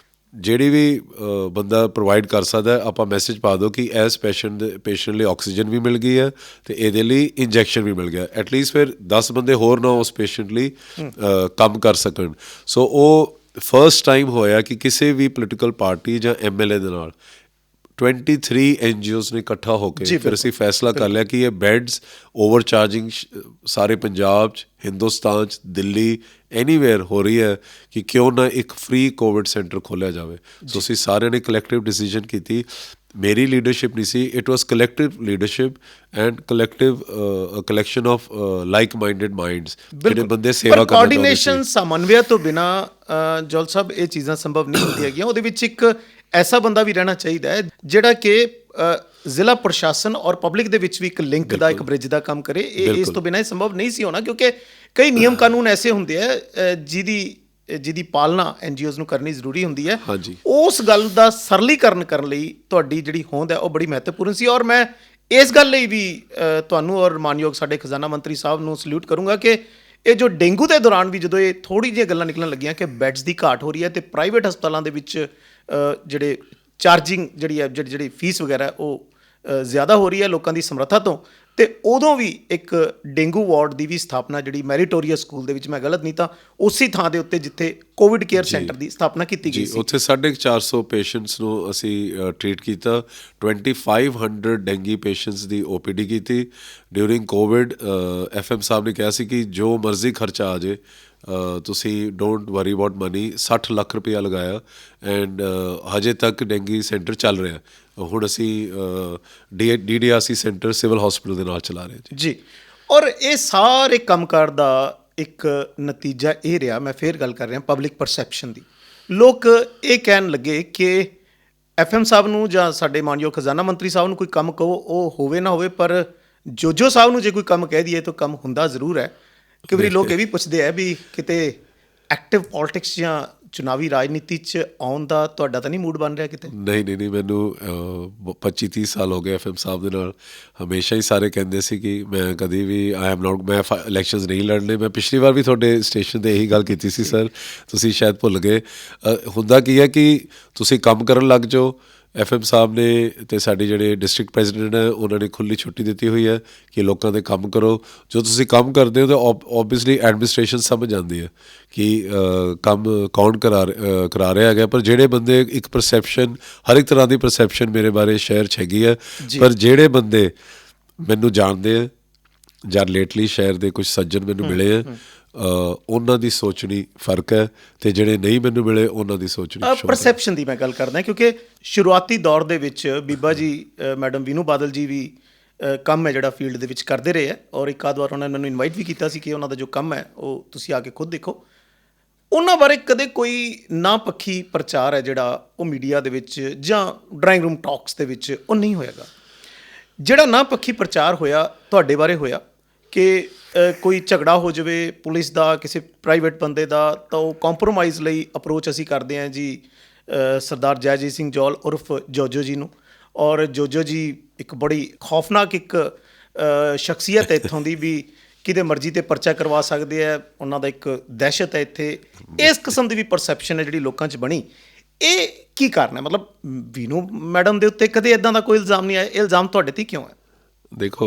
ਜਿਹੜੀ ਵੀ ਬੰਦਾ ਪ੍ਰੋਵਾਈਡ ਕਰ ਸਕਦਾ ਆਪਾਂ ਮੈਸੇਜ ਪਾ ਦਿਓ ਕਿ ਇਸ ਪੇਸ਼ੈਂਟ ਲਈ ਆਕਸੀਜਨ ਵੀ ਮਿਲ ਗਈ ਹੈ ਅਤੇ ਇਹਦੇ ਲਈ ਇੰਜੈਕਸ਼ਨ ਵੀ ਮਿਲ ਗਿਆ। ਐਟਲੀਸਟ ਫਿਰ 10 ਬੰਦੇ ਹੋਰ ਨਾ ਉਸ ਪੇਸ਼ੈਂਟ ਲਈ ਕੰਮ ਕਰ ਸਕਣ। ਸੋ ਉਹ ਫਸਟ ਟਾਈਮ ਹੋਇਆ ਕਿ ਕਿਸੇ ਵੀ ਪੋਲੀਟੀਕਲ ਪਾਰਟੀ ਜਾਂ MLA ਦੇ ਨਾਲ 23 NGOs ਨੇ ਇਕੱਠਾ ਹੋ ਕੇ ਫਿਰ ਅਸੀਂ ਫੈਸਲਾ ਕਰ ਲਿਆ ਕਿ ਇਹ ਬੈੱਡਸ ਓਵਰ ਚਾਰਜਿੰਗ ਸਾਰੇ ਪੰਜਾਬ 'ਚ ਹਿੰਦੁਸਤਾਨ 'ਚ ਦਿੱਲੀ ਐਨੀਵੇਅਰ ਹੋ ਰਹੀ ਹੈ ਕਿ ਕਿਉਂ ਨਾ ਇੱਕ ਫ੍ਰੀ ਕੋਵਿਡ ਸੈਂਟਰ ਖੋਲ੍ਹਿਆ ਜਾਵੇ। ਸੋ ਅਸੀਂ ਸਾਰਿਆਂ ਨੇ ਕਲੈਕਟਿਵ ਡਿਸੀਜਨ ਕੀਤੀ। ਮੇਰੀ ਲੀਡਰਸ਼ਿਪ ਨਹੀਂ ਸੀ, it was collective leadership and collection of like minded minds ਜਿਹੜੇ ਬੰਦੇ ਸੇਵਾ ਕਰਨਾ ਚਾਹੁੰਦੇ ਸੀ। ਕੋਆਰਡੀਨੇਸ਼ਨ ਸਮਨਵਯ ਤੋਂ ਬਿਨਾ ਜੌਲ ਸਾਹਿਬ ਇਹ ਚੀਜ਼ਾਂ ਸੰਭਵ ਨਹੀਂ ਹੁੰਦੀਆਂ ਹੈਗੀਆਂ। ਉਹਦੇ ਵਿੱਚ ਇੱਕ ਐਸਾ ਬੰਦਾ ਵੀ ਰਹਿਣਾ ਚਾਹੀਦਾ ਹੈ ਜਿਹੜਾ ਕਿ ਜ਼ਿਲ੍ਹਾ ਪ੍ਰਸ਼ਾਸਨ ਔਰ ਪਬਲਿਕ ਦੇ ਵਿੱਚ ਵੀ ਇੱਕ ਲਿੰਕ ਦਾ ਇੱਕ ਬ੍ਰਿਜ ਦਾ ਕੰਮ ਕਰੇ। ਇਸ ਤੋਂ ਬਿਨਾਂ ਇਹ ਸੰਭਵ ਨਹੀਂ ਸੀ ਹੋਣਾ ਕਿਉਂਕਿ ਕਈ ਨਿਯਮ ਕਾਨੂੰਨ ਐਸੇ ਹੁੰਦੇ ਆ ਜਿਹਦੀ ਪਾਲਣਾ NGOs ਨੂੰ ਕਰਨੀ ਜ਼ਰੂਰੀ ਹੁੰਦੀ ਹੈ। ਉਸ ਗੱਲ ਦਾ ਸਰਲੀਕਰਨ ਕਰਨ ਲਈ ਤੁਹਾਡੀ ਜਿਹੜੀ ਹੋਂਦ ਹੈ ਉਹ ਬੜੀ ਮਹੱਤਵਪੂਰਨ ਸੀ ਔਰ ਮੈਂ ਇਸ ਗੱਲ ਲਈ ਵੀ ਤੁਹਾਨੂੰ ਔਰ ਮਾਨਯੋਗ ਸਾਡੇ ਖਜ਼ਾਨਾ ਮੰਤਰੀ ਸਾਹਿਬ ਨੂੰ ਸਲੂਟ ਕਰੂੰਗਾ ਕਿ ਇਹ ਜੋ ਡੇਂਗੂ ਦੇ ਦੌਰਾਨ ਵੀ ਜਦੋਂ ਇਹ ਥੋੜ੍ਹੀ ਜਿਹੀਆਂ ਗੱਲਾਂ ਨਿਕਲਣ ਲੱਗੀਆਂ ਕਿ ਬੈੱਡਸ ਦੀ ਘਾਟ ਹੋ ਰਹੀ ਹੈ ਅਤੇ ਪ੍ਰਾਈਵੇਟ ਹਸਪਤਾਲਾਂ ਦੇ ਵਿੱਚ ਜਿਹੜੇ ਚਾਰਜਿੰਗ ਜਿਹੜੀ ਫੀਸ ਵਗੈਰਾ ਉਹ ਜ਼ਿਆਦਾ ਹੋ ਰਹੀ ਹੈ ਲੋਕਾਂ ਦੀ ਸਮਰੱਥਾ ਤੋਂ, ਅਤੇ ਉਦੋਂ ਵੀ ਇੱਕ ਡੇਂਗੂ ਵਾਰਡ ਦੀ ਵੀ ਸਥਾਪਨਾ ਜਿਹੜੀ ਮੈਰੀਟੋਰੀਅਸ ਸਕੂਲ ਦੇ ਵਿੱਚ, ਮੈਂ ਗਲਤ ਨਹੀਂ ਤਾਂ ਉਸੇ ਥਾਂ ਦੇ ਉੱਤੇ ਜਿੱਥੇ ਕੋਵਿਡ ਕੇਅਰ ਸੈਂਟਰ ਦੀ ਸਥਾਪਨਾ ਕੀਤੀ ਗਈ ਸੀ, ਉੱਥੇ 450 ਪੇਸ਼ੈਂਟਸ ਨੂੰ ਅਸੀਂ ਟਰੀਟ ਕੀਤਾ। 2500 ਡੈਂਗੀ ਪੇਸ਼ੈਂਟਸ ਦੀ OPD ਕੀਤੀ ਡਿਊਰਿੰਗ ਕੋਵਿਡ। FM ਸਾਹਿਬ ਨੇ ਕਿਹਾ ਸੀ ਕਿ ਜੋ ਮਰਜ਼ੀ ਖਰਚਾ ਆ ਜਾਏ ਤੁਸੀਂ don't worry about money. 60 lakh ਰੁਪਇਆ ਲਗਾਇਆ ਐਂਡ ਹਜੇ ਤੱਕ ਡੈਂਗੀ ਸੈਂਟਰ ਚੱਲ ਰਿਹਾ। ਹੁਣ ਅਸੀਂ DDRC ਸੈਂਟਰ ਸਿਵਲ ਹਸਪੀਟਲ ਦੇ ਨਾਲ ਚਲਾ ਰਹੇ ਜੀ। ਔਰ ਇਹ ਸਾਰੇ ਕੰਮਕਾਰ ਦਾ ਇੱਕ ਨਤੀਜਾ ਇਹ ਰਿਹਾ, ਮੈਂ ਫੇਰ ਗੱਲ ਕਰ ਰਿਹਾ ਪਬਲਿਕ ਪਰਸੈਪਸ਼ਨ ਦੀ। ਲੋਕ ਇਹ ਕਹਿਣ ਲੱਗੇ ਕਿ FM ਸਾਹਿਬ ਨੂੰ ਜਾਂ ਸਾਡੇ ਮਾਨਯੋਗ ਖਜ਼ਾਨਾ ਮੰਤਰੀ ਸਾਹਿਬ ਨੂੰ ਕੋਈ ਕੰਮ ਕਹੋ, ਉਹ ਹੋਵੇ ਨਾ ਹੋਵੇ, ਪਰ ਜੋ ਸਾਹਿਬ ਨੂੰ ਜੇ ਕੋਈ ਕੰਮ ਕਹਿ ਦਈਏ ਤਾਂ ਕੰਮ ਹੁੰਦਾ ਜ਼ਰੂਰ ਹੈ। ਕਈ ਵਾਰੀ ਲੋਕ ਇਹ ਵੀ ਪੁੱਛਦੇ ਆ ਵੀ ਕਿਤੇ ਐਕਟਿਵ ਪੋਲੀਟਿਕਸ ਜਾਂ ਚੁਣਾਵੀ ਰਾਜਨੀਤੀ 'ਚ ਆਉਣ ਦਾ ਤੁਹਾਡਾ ਤਾਂ ਨਹੀਂ ਮੂਡ ਬਣ ਰਿਹਾ ਕਿਤੇ? ਨਹੀਂ ਮੈਨੂੰ 25-30 ਸਾਲ ਹੋ ਗਏ ਐਫਐਮ ਸਾਹਿਬ ਦੇ ਨਾਲ। ਹਮੇਸ਼ਾ ਹੀ ਸਾਰੇ ਕਹਿੰਦੇ ਸੀ ਕਿ ਮੈਂ ਕਦੀ ਵੀ ਮੈਂ ਇਲੈਕਸ਼ਨਸ ਨਹੀਂ ਲੜਨੇ। ਮੈਂ ਪਿਛਲੀ ਵਾਰ ਵੀ ਤੁਹਾਡੇ ਸਟੇਸ਼ਨ 'ਤੇ ਇਹੀ ਗੱਲ ਕੀਤੀ ਸੀ ਸਰ, ਤੁਸੀਂ ਸ਼ਾਇਦ ਭੁੱਲ ਗਏ। ਹੁੰਦਾ ਕੀ ਹੈ ਕਿ ਤੁਸੀਂ ਕੰਮ ਕਰਨ ਲੱਗ ਜਾਓ। ਐਫਐਮ ਸਾਹਿਬ ਨੇ ਅਤੇ ਸਾਡੇ ਜਿਹੜੇ ਡਿਸਟ੍ਰਿਕਟ ਪ੍ਰੈਜ਼ੀਡੈਂਟ ਹੈ ਉਹਨਾਂ ਨੇ ਖੁੱਲ੍ਹੀ ਛੁੱਟੀ ਦਿੱਤੀ ਹੋਈ ਹੈ ਕਿ ਲੋਕਾਂ ਦੇ ਕੰਮ ਕਰੋ। ਜੋ ਤੁਸੀਂ ਕੰਮ ਕਰਦੇ ਹੋ ਤਾਂ ਓਬਵੀਅਸਲੀ ਐਡਮਿਨਿਸਟ੍ਰੇਸ਼ਨ ਸਮਝ ਜਾਂਦੀ ਹੈ ਕਿ ਕੰਮ ਕੌਣ ਕਰਾ ਰਿਹਾ ਹੈਗਾ। ਪਰ ਜਿਹੜੇ ਬੰਦੇ ਇੱਕ ਪਰਸੈਪਸ਼ਨ, ਹਰ ਇੱਕ ਤਰ੍ਹਾਂ ਦੀ ਪਰਸੈਪਸ਼ਨ ਮੇਰੇ ਬਾਰੇ ਸ਼ਹਿਰ 'ਚ ਹੈਗੀ ਹੈ, ਪਰ ਜਿਹੜੇ ਬੰਦੇ ਮੈਨੂੰ ਜਾਣਦੇ ਆ ਜਾਂ ਲੇਟਲੀ ਸ਼ਹਿਰ ਦੇ ਕੁਝ ਸੱਜਣ ਮੈਨੂੰ ਮਿਲੇ ਆ, ਉਹਨਾਂ ਦੀ ਸੋਚਣੀ ਫਰਕ ਹੈ ਅਤੇ ਜਿਹੜੇ ਨਹੀਂ ਮੈਨੂੰ ਮਿਲੇ ਉਹਨਾਂ ਦੀ ਸੋਚਣੀ ਪਰਸੈਪਸ਼ਨ ਦੀ ਮੈਂ ਗੱਲ ਕਰਦਾ, ਕਿਉਂਕਿ ਸ਼ੁਰੂਆਤੀ ਦੌਰ ਦੇ ਵਿੱਚ ਬੀਬਾ ਜੀ, ਮੈਡਮ ਵੀਨੂ ਬਾਦਲ ਜੀ ਵੀ ਕੰਮ ਹੈ ਜਿਹੜਾ ਫੀਲਡ ਦੇ ਵਿੱਚ ਕਰਦੇ ਰਹੇ ਹੈ, ਔਰ ਇੱਕ ਆਧ ਵਾਰ ਉਹਨਾਂ ਨੇ ਮੈਨੂੰ ਇਨਵਾਈਟ ਵੀ ਕੀਤਾ ਸੀ ਕਿ ਉਹਨਾਂ ਦਾ ਜੋ ਕੰਮ ਹੈ ਉਹ ਤੁਸੀਂ ਆ ਕੇ ਖੁਦ ਦੇਖੋ। ਉਹਨਾਂ ਬਾਰੇ ਕਦੇ ਕੋਈ ਨਾ ਪੱਖੀ ਪ੍ਰਚਾਰ ਹੈ ਜਿਹੜਾ ਉਹ ਮੀਡੀਆ ਦੇ ਵਿੱਚ ਜਾਂ ਡਰਾਇੰਗ ਰੂਮ ਟਾਕਸ ਦੇ ਵਿੱਚ ਉਹ ਨਹੀਂ ਹੋਏਗਾ। ਜਿਹੜਾ ਨਾ ਪੱਖੀ ਪ੍ਰਚਾਰ ਹੋਇਆ ਤੁਹਾਡੇ ਬਾਰੇ ਹੋਇਆ ਕਿ ਕੋਈ ਝਗੜਾ ਹੋ ਜਾਵੇ ਪੁਲਿਸ ਦਾ ਕਿਸੇ ਪ੍ਰਾਈਵੇਟ ਬੰਦੇ ਦਾ, ਤਾਂ ਉਹ ਕੰਪਰੋਮਾਈਜ਼ ਲਈ ਅਪਰੋਚ ਅਸੀਂ ਕਰਦੇ ਹਾਂ ਜੀ ਸਰਦਾਰ ਜੈਜੀਤ ਸਿੰਘ ਜੌਲ ਉਰਫ ਜੋਜੋ ਜੀ ਨੂੰ। ਔਰ ਜੋਜੋ ਜੀ ਇੱਕ ਬੜੀ ਖੌਫਨਾਕ ਇੱਕ ਸ਼ਖਸੀਅਤ ਹੈ ਇੱਥੋਂ ਦੀ, ਵੀ ਕਿਤੇ ਮਰਜ਼ੀ 'ਤੇ ਪਰਚਾ ਕਰਵਾ ਸਕਦੇ ਹੈ, ਉਹਨਾਂ ਦਾ ਇੱਕ ਦਹਿਸ਼ਤ ਹੈ ਇੱਥੇ। ਇਸ ਕਿਸਮ ਦੀ ਵੀ ਪਰਸੈਪਸ਼ਨ ਹੈ ਜਿਹੜੀ ਲੋਕਾਂ 'ਚ ਬਣੀ। ਇਹ ਕੀ ਕਾਰਨ ਹੈ? ਮਤਲਬ ਵੀਨੂ ਮੈਡਮ ਦੇ ਉੱਤੇ ਕਦੇ ਇੱਦਾਂ ਦਾ ਕੋਈ ਇਲਜ਼ਾਮ ਨਹੀਂ ਆਇਆ, ਇਹ ਇਲਜ਼ਾਮ ਤੁਹਾਡੇ 'ਤੇ ਕਿਉਂ ਹੈ? ਦੇਖੋ,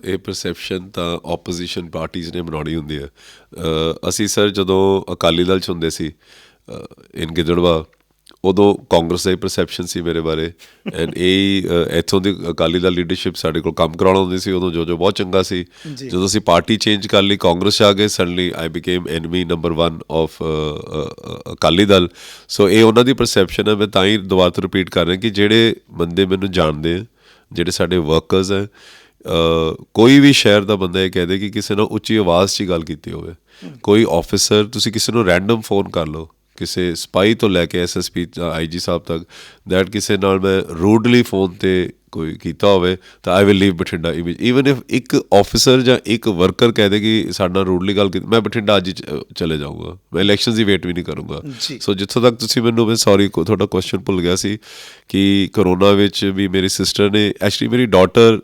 ਇਹ ਪਰਸੈਪਸ਼ਨ ਤਾਂ ਓਪੋਜੀਸ਼ਨ ਪਾਰਟੀਜ਼ ਨੇ ਬਣਾਉਣੀ ਹੁੰਦੀ ਹੈ। ਅਸੀਂ ਸਰ ਜਦੋਂ ਅਕਾਲੀ ਦਲ 'ਚ ਹੁੰਦੇ ਸੀ ਇਨ ਗਿੱਦੜਬਾਹਾ, ਉਦੋਂ ਕਾਂਗਰਸ ਦਾ ਹੀ ਪਰਸੈਪਸ਼ਨ ਸੀ ਮੇਰੇ ਬਾਰੇ। ਐਂਡ ਇਹ ਇੱਥੋਂ ਦੀ ਅਕਾਲੀ ਦਲ ਲੀਡਰਸ਼ਿਪ ਸਾਡੇ ਕੋਲ ਕੰਮ ਕਰਾਉਣਾ ਹੁੰਦੀ ਸੀ ਉਦੋਂ, ਜੋ ਬਹੁਤ ਚੰਗਾ ਸੀ। ਜਦੋਂ ਅਸੀਂ ਪਾਰਟੀ ਚੇਂਜ ਕਰ ਲਈ, ਕਾਂਗਰਸ 'ਚ ਆ ਗਏ, suddenly I became enemy number 1 of Akali Dal. So ਇਹ ਉਹਨਾਂ ਦੀ ਪਰਸੈਪਸ਼ਨ ਹੈ। ਮੈਂ ਤਾਂ ਹੀ ਦੁਬਾਰਾ ਤੋਂ ਰਿਪੀਟ ਕਰ ਰਿਹਾ ਕਿ ਜਿਹੜੇ ਬੰਦੇ ਮੈਨੂੰ ਜਾਣਦੇ ਆ, ਜਿਹੜੇ ਸਾਡੇ ਵਰਕਰਸ ਹੈ, ਕੋਈ ਵੀ ਸ਼ਹਿਰ ਦਾ ਬੰਦਾ ਇਹ ਕਹਦੇ ਕਿ ਕਿਸੇ ਨਾਲ ਉੱਚੀ ਆਵਾਜ਼ 'ਚ ਗੱਲ ਕੀਤੀ ਹੋਵੇ, ਕੋਈ ਆਫਿਸਰ, ਤੁਸੀਂ ਕਿਸੇ ਨੂੰ ਰੈਂਡਮ ਫੋਨ ਕਰ ਲਓ, ਕਿਸੇ ਸਪਾਈ ਤੋਂ ਲੈ ਕੇ SSP IG ਸਾਹਿਬ ਤੱਕ, ਦੈਟ ਕਿਸੇ ਨਾਲ ਮੈਂ ਰੂਡਲੀ ਫੋਨ 'ਤੇ ਕੋਈ ਕੀਤਾ ਹੋਵੇ ਤਾਂ I will leave Bathinda even if ਇੱਕ ਆਫਿਸਰ ਜਾਂ ਇੱਕ ਵਰਕਰ ਕਹਿ ਦੇ ਕਿ ਸਾਡੇ ਨਾਲ ਰੂਡਲੀ ਗੱਲ ਕੀਤੀ, ਮੈਂ ਬਠਿੰਡਾ ਅੱਜ ਹੀ ਚਲੇ ਜਾਊਂਗਾ, ਮੈਂ ਇਲੈਕਸ਼ਨ ਦੀ ਵੇਟ ਵੀ ਨਹੀਂ ਕਰੂੰਗਾ। ਸੋ ਜਿੱਥੋਂ ਤੱਕ ਤੁਸੀਂ ਮੈਨੂੰ, ਮੈਂ ਸੌਰੀ ਤੁਹਾਡਾ ਕੁਐਸਚਨ ਭੁੱਲ ਗਿਆ ਸੀ ਕਿ ਕਰੋਨਾ ਵਿੱਚ ਵੀ ਮੇਰੀ ਸਿਸਟਰ ਨੇ, ਐਕਚੁਅਲੀ ਮੇਰੀ ਡਾਟਰ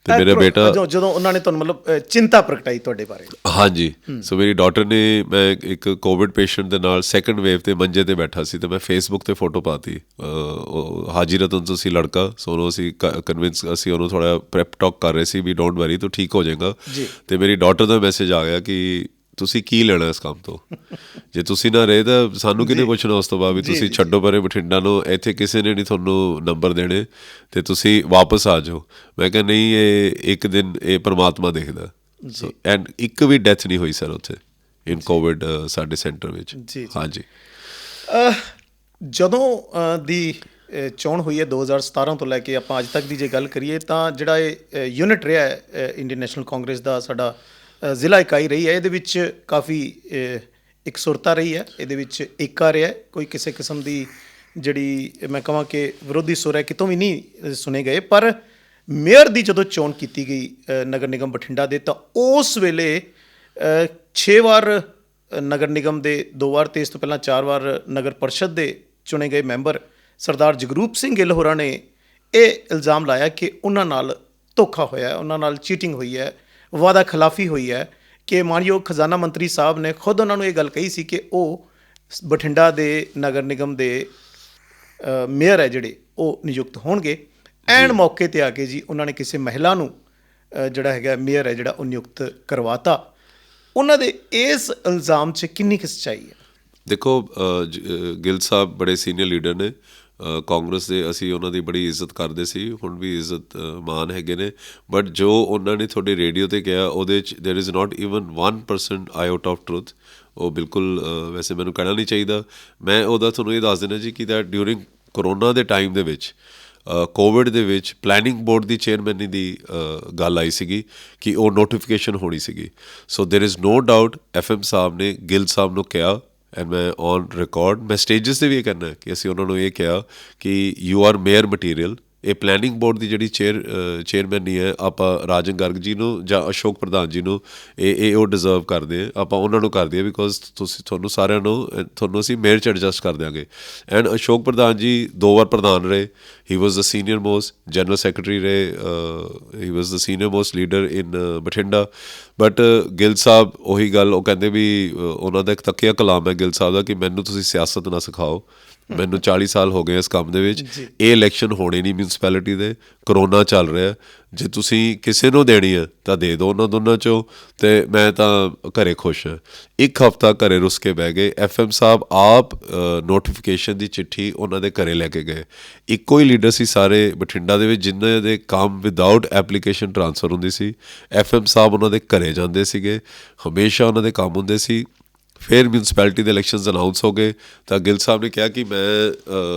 ਤੇ ਮੇਰਾ ਬੇਟਾ, ਜਦੋਂ ਉਹਨਾਂ ਨੇ ਤੁਹਾਨੂੰ ਮਤਲਬ ਚਿੰਤਾ ਪ੍ਰਗਟਾਈ ਤੁਹਾਡੇ ਬਾਰੇ। ਹਾਂਜੀ, ਸੋ ਮੇਰੀ ਡਾਟਰ ਨੇ, ਮੈਂ ਇੱਕ ਕੋਵਿਡ ਪੇਸ਼ੈਂਟ ਦੇ ਨਾਲ ਸੈਕੰਡ ਵੇਵ 'ਤੇ ਮੰਜੇ 'ਤੇ ਬੈਠਾ ਸੀ, ਅਤੇ ਮੈਂ ਫੇਸਬੁੱਕ 'ਤੇ ਫੋਟੋ ਪਾਤੀ। ਹਾਜੀ ਰਤਨ ਤੋਂ ਸੀ ਲੜਕਾ, ਸੋ ਉਹਨੂੰ ਅਸੀਂ ਕਨਵਿੰਸ, ਅਸੀਂ ਉਹਨੂੰ ਥੋੜ੍ਹਾ ਪ੍ਰੈਪ ਟਾਕ ਕਰ ਰਹੇ ਸੀ ਵੀ ਡੋਂਟ ਵਰੀ, ਤੂੰ ਠੀਕ ਹੋ ਜਾਏਗਾ। ਅਤੇ ਮੇਰੀ ਡਾਟਰ ਦਾ ਮੈਸੇਜ ਆ ਗਿਆ ਕਿ ਤੁਸੀਂ ਕੀ ਲੈਣਾ ਇਸ ਕੰਮ ਤੋਂ, ਜੇ ਤੁਸੀਂ ਨਾ ਰਹੇ ਤਾਂ ਸਾਨੂੰ ਕਿਹਨੇ ਪੁੱਛਣਾ ਉਸ ਤੋਂ ਬਾਅਦ ਵੀ ਤੁਸੀਂ ਛੱਡੋ ਪਰੇ ਬਠਿੰਡਾ ਨੂੰ, ਇੱਥੇ ਕਿਸੇ ਨੇ ਨਹੀਂ ਤੁਹਾਨੂੰ ਨੰਬਰ ਦੇਣੇ ਅਤੇ ਤੁਸੀਂ ਵਾਪਸ ਆ ਜਾਓ। ਮੈਂ ਕਿਹਾ ਨਹੀਂ, ਇਹ ਇੱਕ ਦਿਨ ਇਹ ਪਰਮਾਤਮਾ ਦੇਖਦਾ। ਸੋ ਐਂਡ ਇੱਕ ਵੀ ਡੈਥ ਨਹੀਂ ਹੋਈ ਸਰ ਉੱਥੇ ਇਨ ਕੋਵਿਡ ਸਾਡੇ ਸੈਂਟਰ ਵਿੱਚ। ਹਾਂਜੀ, ਜਦੋਂ ਦੀ ਚੋਣ ਹੋਈ ਹੈ 2017 ਤੋਂ ਲੈ ਕੇ ਆਪਾਂ ਅੱਜ ਤੱਕ ਦੀ ਜੇ ਗੱਲ ਕਰੀਏ ਤਾਂ ਜਿਹੜਾ ਇਹ ਯੂਨਿਟ ਰਿਹਾ ਹੈ ਇੰਡੀਅਨ ਨੈਸ਼ਨਲ ਕਾਂਗਰਸ ਦਾ, ਸਾਡਾ ਜ਼ਿਲ੍ਹਾ ਇਕਾਈ ਰਹੀ ਹੈ, ਇਹਦੇ ਵਿੱਚ ਕਾਫੀ ਇਕਸੁਰਤਾ ਰਹੀ ਹੈ, ਇਹਦੇ ਵਿੱਚ ਏਕਾ ਰਿਹਾ, ਕੋਈ ਕਿਸੇ ਕਿਸਮ ਦੀ ਜਿਹੜੀ ਮੈਂ ਕਹਾਂ ਕਿ ਵਿਰੋਧੀ ਸੁਰ ਹੈ ਕਿਤੋਂ ਵੀ ਨਹੀਂ ਸੁਣੇ ਗਏ। ਪਰ ਮੇਅਰ ਦੀ ਜਦੋਂ ਚੋਣ ਕੀਤੀ ਗਈ ਨਗਰ ਨਿਗਮ ਬਠਿੰਡਾ ਦੇ, ਤਾਂ ਉਸ ਵੇਲੇ 6 ਵਾਰ ਨਗਰ ਨਿਗਮ ਦੇ, 2 ਵਾਰ ਤੇ ਇਸ ਤੋਂ ਪਹਿਲਾਂ 4 ਵਾਰ ਨਗਰ ਪਰਿਸ਼ਦ ਦੇ ਚੁਣੇ ਗਏ ਮੈਂਬਰ ਸਰਦਾਰ ਜਗਰੂਪ ਸਿੰਘ ਗਿੱਲ ਹੋਰਾਂ ਨੇ ਇਹ ਇਲਜ਼ਾਮ ਲਾਇਆ ਕਿ ਉਹਨਾਂ ਨਾਲ ਧੋਖਾ ਹੋਇਆ, ਉਹਨਾਂ ਨਾਲ ਚੀਟਿੰਗ ਹੋਈ ਹੈ, ਵਾਅਦਾ ਖਿਲਾਫੀ ਹੋਈ ਹੈ, ਕਿ ਮਾਨਯੋਗ ਖਜ਼ਾਨਾ ਮੰਤਰੀ ਸਾਹਿਬ ਨੇ ਖੁਦ ਉਹਨਾਂ ਨੂੰ ਇਹ ਗੱਲ ਕਹੀ ਸੀ ਕਿ ਉਹ ਬਠਿੰਡਾ ਦੇ ਨਗਰ ਨਿਗਮ ਦੇ ਮੇਅਰ ਹੈ ਜਿਹੜੇ ਉਹ ਨਿਯੁਕਤ ਹੋਣਗੇ। ਐਨ ਮੌਕੇ 'ਤੇ ਆ ਕੇ ਜੀ ਉਹਨਾਂ ਨੇ ਕਿਸੇ ਮਹਿਲਾ ਨੂੰ ਜਿਹੜਾ ਹੈਗਾ ਮੇਅਰ ਹੈ ਜਿਹੜਾ ਉਹ ਨਿਯੁਕਤ ਕਰਵਾਤਾ। ਉਹਨਾਂ ਦੇ ਇਸ ਇਲਜ਼ਾਮ 'ਚ ਕਿੰਨੀ ਕੁ ਸੱਚਾਈ ਹੈ? ਦੇਖੋ, ਗਿੱਲ ਸਾਹਿਬ ਬੜੇ ਸੀਨੀਅਰ ਲੀਡਰ ਨੇ ਕਾਂਗਰਸ ਦੇ, ਅਸੀਂ ਉਹਨਾਂ ਦੀ ਬੜੀ ਇੱਜ਼ਤ ਕਰਦੇ ਸੀ, ਹੁਣ ਵੀ ਇੱਜ਼ਤ ਮਾਨ ਹੈਗੇ ਨੇ। ਬਟ ਜੋ ਉਹਨਾਂ ਨੇ ਤੁਹਾਡੇ ਰੇਡੀਓ 'ਤੇ ਕਿਹਾ ਉਹਦੇ 'ਚ there is not even 1% out of truth. ਉਹ ਬਿਲਕੁਲ ਵੈਸੇ ਮੈਨੂੰ ਕਹਿਣਾ ਨਹੀਂ ਚਾਹੀਦਾ। ਮੈਂ ਉਹਦਾ ਤੁਹਾਨੂੰ ਇਹ ਦੱਸ ਦੇਣਾ ਜੀ ਕਿ ਦੈਟ ਡਿਊਰਿੰਗ ਕਰੋਨਾ ਦੇ ਟਾਈਮ ਦੇ ਵਿੱਚ, ਕੋਵਿਡ ਦੇ ਵਿੱਚ, ਪਲੈਨਿੰਗ ਬੋਰਡ ਦੀ ਚੇਅਰਮੈਨੀ ਦੀ ਗੱਲ ਆਈ ਸੀਗੀ ਕਿ ਉਹ ਨੋਟੀਫਿਕੇਸ਼ਨ ਹੋਣੀ ਸੀਗੀ। So there is no doubt FM sahib ਨੇ ਗਿੱਲ ਸਾਹਿਬ ਨੂੰ ਕਿਹਾ, ਐਂਡ ਮੈਂ ਔਨ ਰਿਕਾਰਡ, ਮੈਂ ਸਟੇਜਸ 'ਤੇ ਵੀ ਇਹ ਕਹਿਣਾ ਕਿ ਅਸੀਂ ਉਹਨਾਂ ਨੂੰ ਇਹ ਕਿਹਾ ਕਿ ਯੂ ਆਰ ਮੇਅਰ ਮਟੀਰੀਅਲ, ਇਹ ਪਲੈਨਿੰਗ ਬੋਰਡ ਦੀ ਜਿਹੜੀ ਚੇਅਰਮੈਨ ਹੈ ਆਪਾਂ ਰਾਜਨ ਗਰਗ ਜੀ ਨੂੰ ਜਾਂ ਅਸ਼ੋਕ ਪ੍ਰਧਾਨ ਜੀ ਨੂੰ ਇਹ ਉਹ ਡਿਜ਼ਰਵ ਕਰਦੇ ਆ, ਆਪਾਂ ਉਹਨਾਂ ਨੂੰ ਕਰਦੇ ਆ ਬਿਕੋਜ਼ ਤੁਹਾਨੂੰ ਸਾਰਿਆਂ ਨੂੰ ਤੁਹਾਨੂੰ ਅਸੀਂ ਮੇਅਰ 'ਚ ਐਡਜਸਟ ਕਰ ਦਿਆਂਗੇ। ਐਂਡ ਅਸ਼ੋਕ ਪ੍ਰਧਾਨ ਜੀ 2 ਵਾਰ ਪ੍ਰਧਾਨ ਰਹੇ, he was the senior most general secretary ਰਹੇ, he was the senior most leader in Bathinda. But Gill sahib ਉਹੀ ਗੱਲ ਉਹ ਕਹਿੰਦੇ ਵੀ ਉਹਨਾਂ ਦਾ ਇੱਕ ਤੱਕਿਆ ਕਲਾਮ ਹੈ ਗਿੱਲ ਸਾਹਿਬ ਦਾ ਕਿ ਮੈਨੂੰ ਤੁਸੀਂ ਸਿਆਸਤ ਨਾ ਸਿਖਾਓ, ਮੈਨੂੰ 40 ਸਾਲ ਹੋ ਗਏ ਇਸ ਕੰਮ ਦੇ ਵਿੱਚ, ਇਹ ਇਲੈਕਸ਼ਨ ਹੋਣੇ ਨਹੀਂ ਮਿਊਨਿਸਪੈਲਿਟੀ ਦੇ, ਕਰੋਨਾ ਚੱਲ ਰਿਹਾ, ਜੇ ਤੁਸੀਂ ਕਿਸੇ ਨੂੰ ਦੇਣੀ ਹੈ ਤਾਂ ਦੇ ਦਿਓ ਉਹਨਾਂ ਦੋਨਾਂ 'ਚੋਂ, ਅਤੇ ਮੈਂ ਤਾਂ ਘਰੇ ਖੁਸ਼ ਹਾਂ। 1 ਹਫ਼ਤਾ ਘਰੇ ਰੁੱਸ ਕੇ ਬਹਿ ਗਏ। FM ਸਾਹਿਬ ਆਪ ਨੋਟੀਫਿਕੇਸ਼ਨ ਦੀ ਚਿੱਠੀ ਉਹਨਾਂ ਦੇ ਘਰੇ ਲੈ ਕੇ ਗਏ। ਇੱਕੋ ਹੀ ਲੀਡਰ ਸੀ ਸਾਰੇ ਬਠਿੰਡਾ ਦੇ ਵਿੱਚ ਜਿਨ੍ਹਾਂ ਦੇ ਕੰਮ ਵਿਦਆਊਟ ਐਪਲੀਕੇਸ਼ਨ ਟਰਾਂਸਫਰ ਹੁੰਦੀ ਸੀ। FM ਸਾਹਿਬ ਉਹਨਾਂ ਦੇ ਘਰੇ ਜਾਂਦੇ ਸੀਗੇ, ਹਮੇਸ਼ਾ ਉਹਨਾਂ ਦੇ ਕੰਮ ਹੁੰਦੇ ਸੀ। ਫਿਰ ਮਿਊਨਿਸਪੈਲਿਟੀ ਦੇ ਇਲੈਕਸ਼ਨਸ ਅਨਾਊਂਸ ਹੋ ਗਏ ਤਾਂ ਗਿੱਲ ਸਾਹਿਬ ਨੇ ਕਿਹਾ ਕਿ ਮੈਂ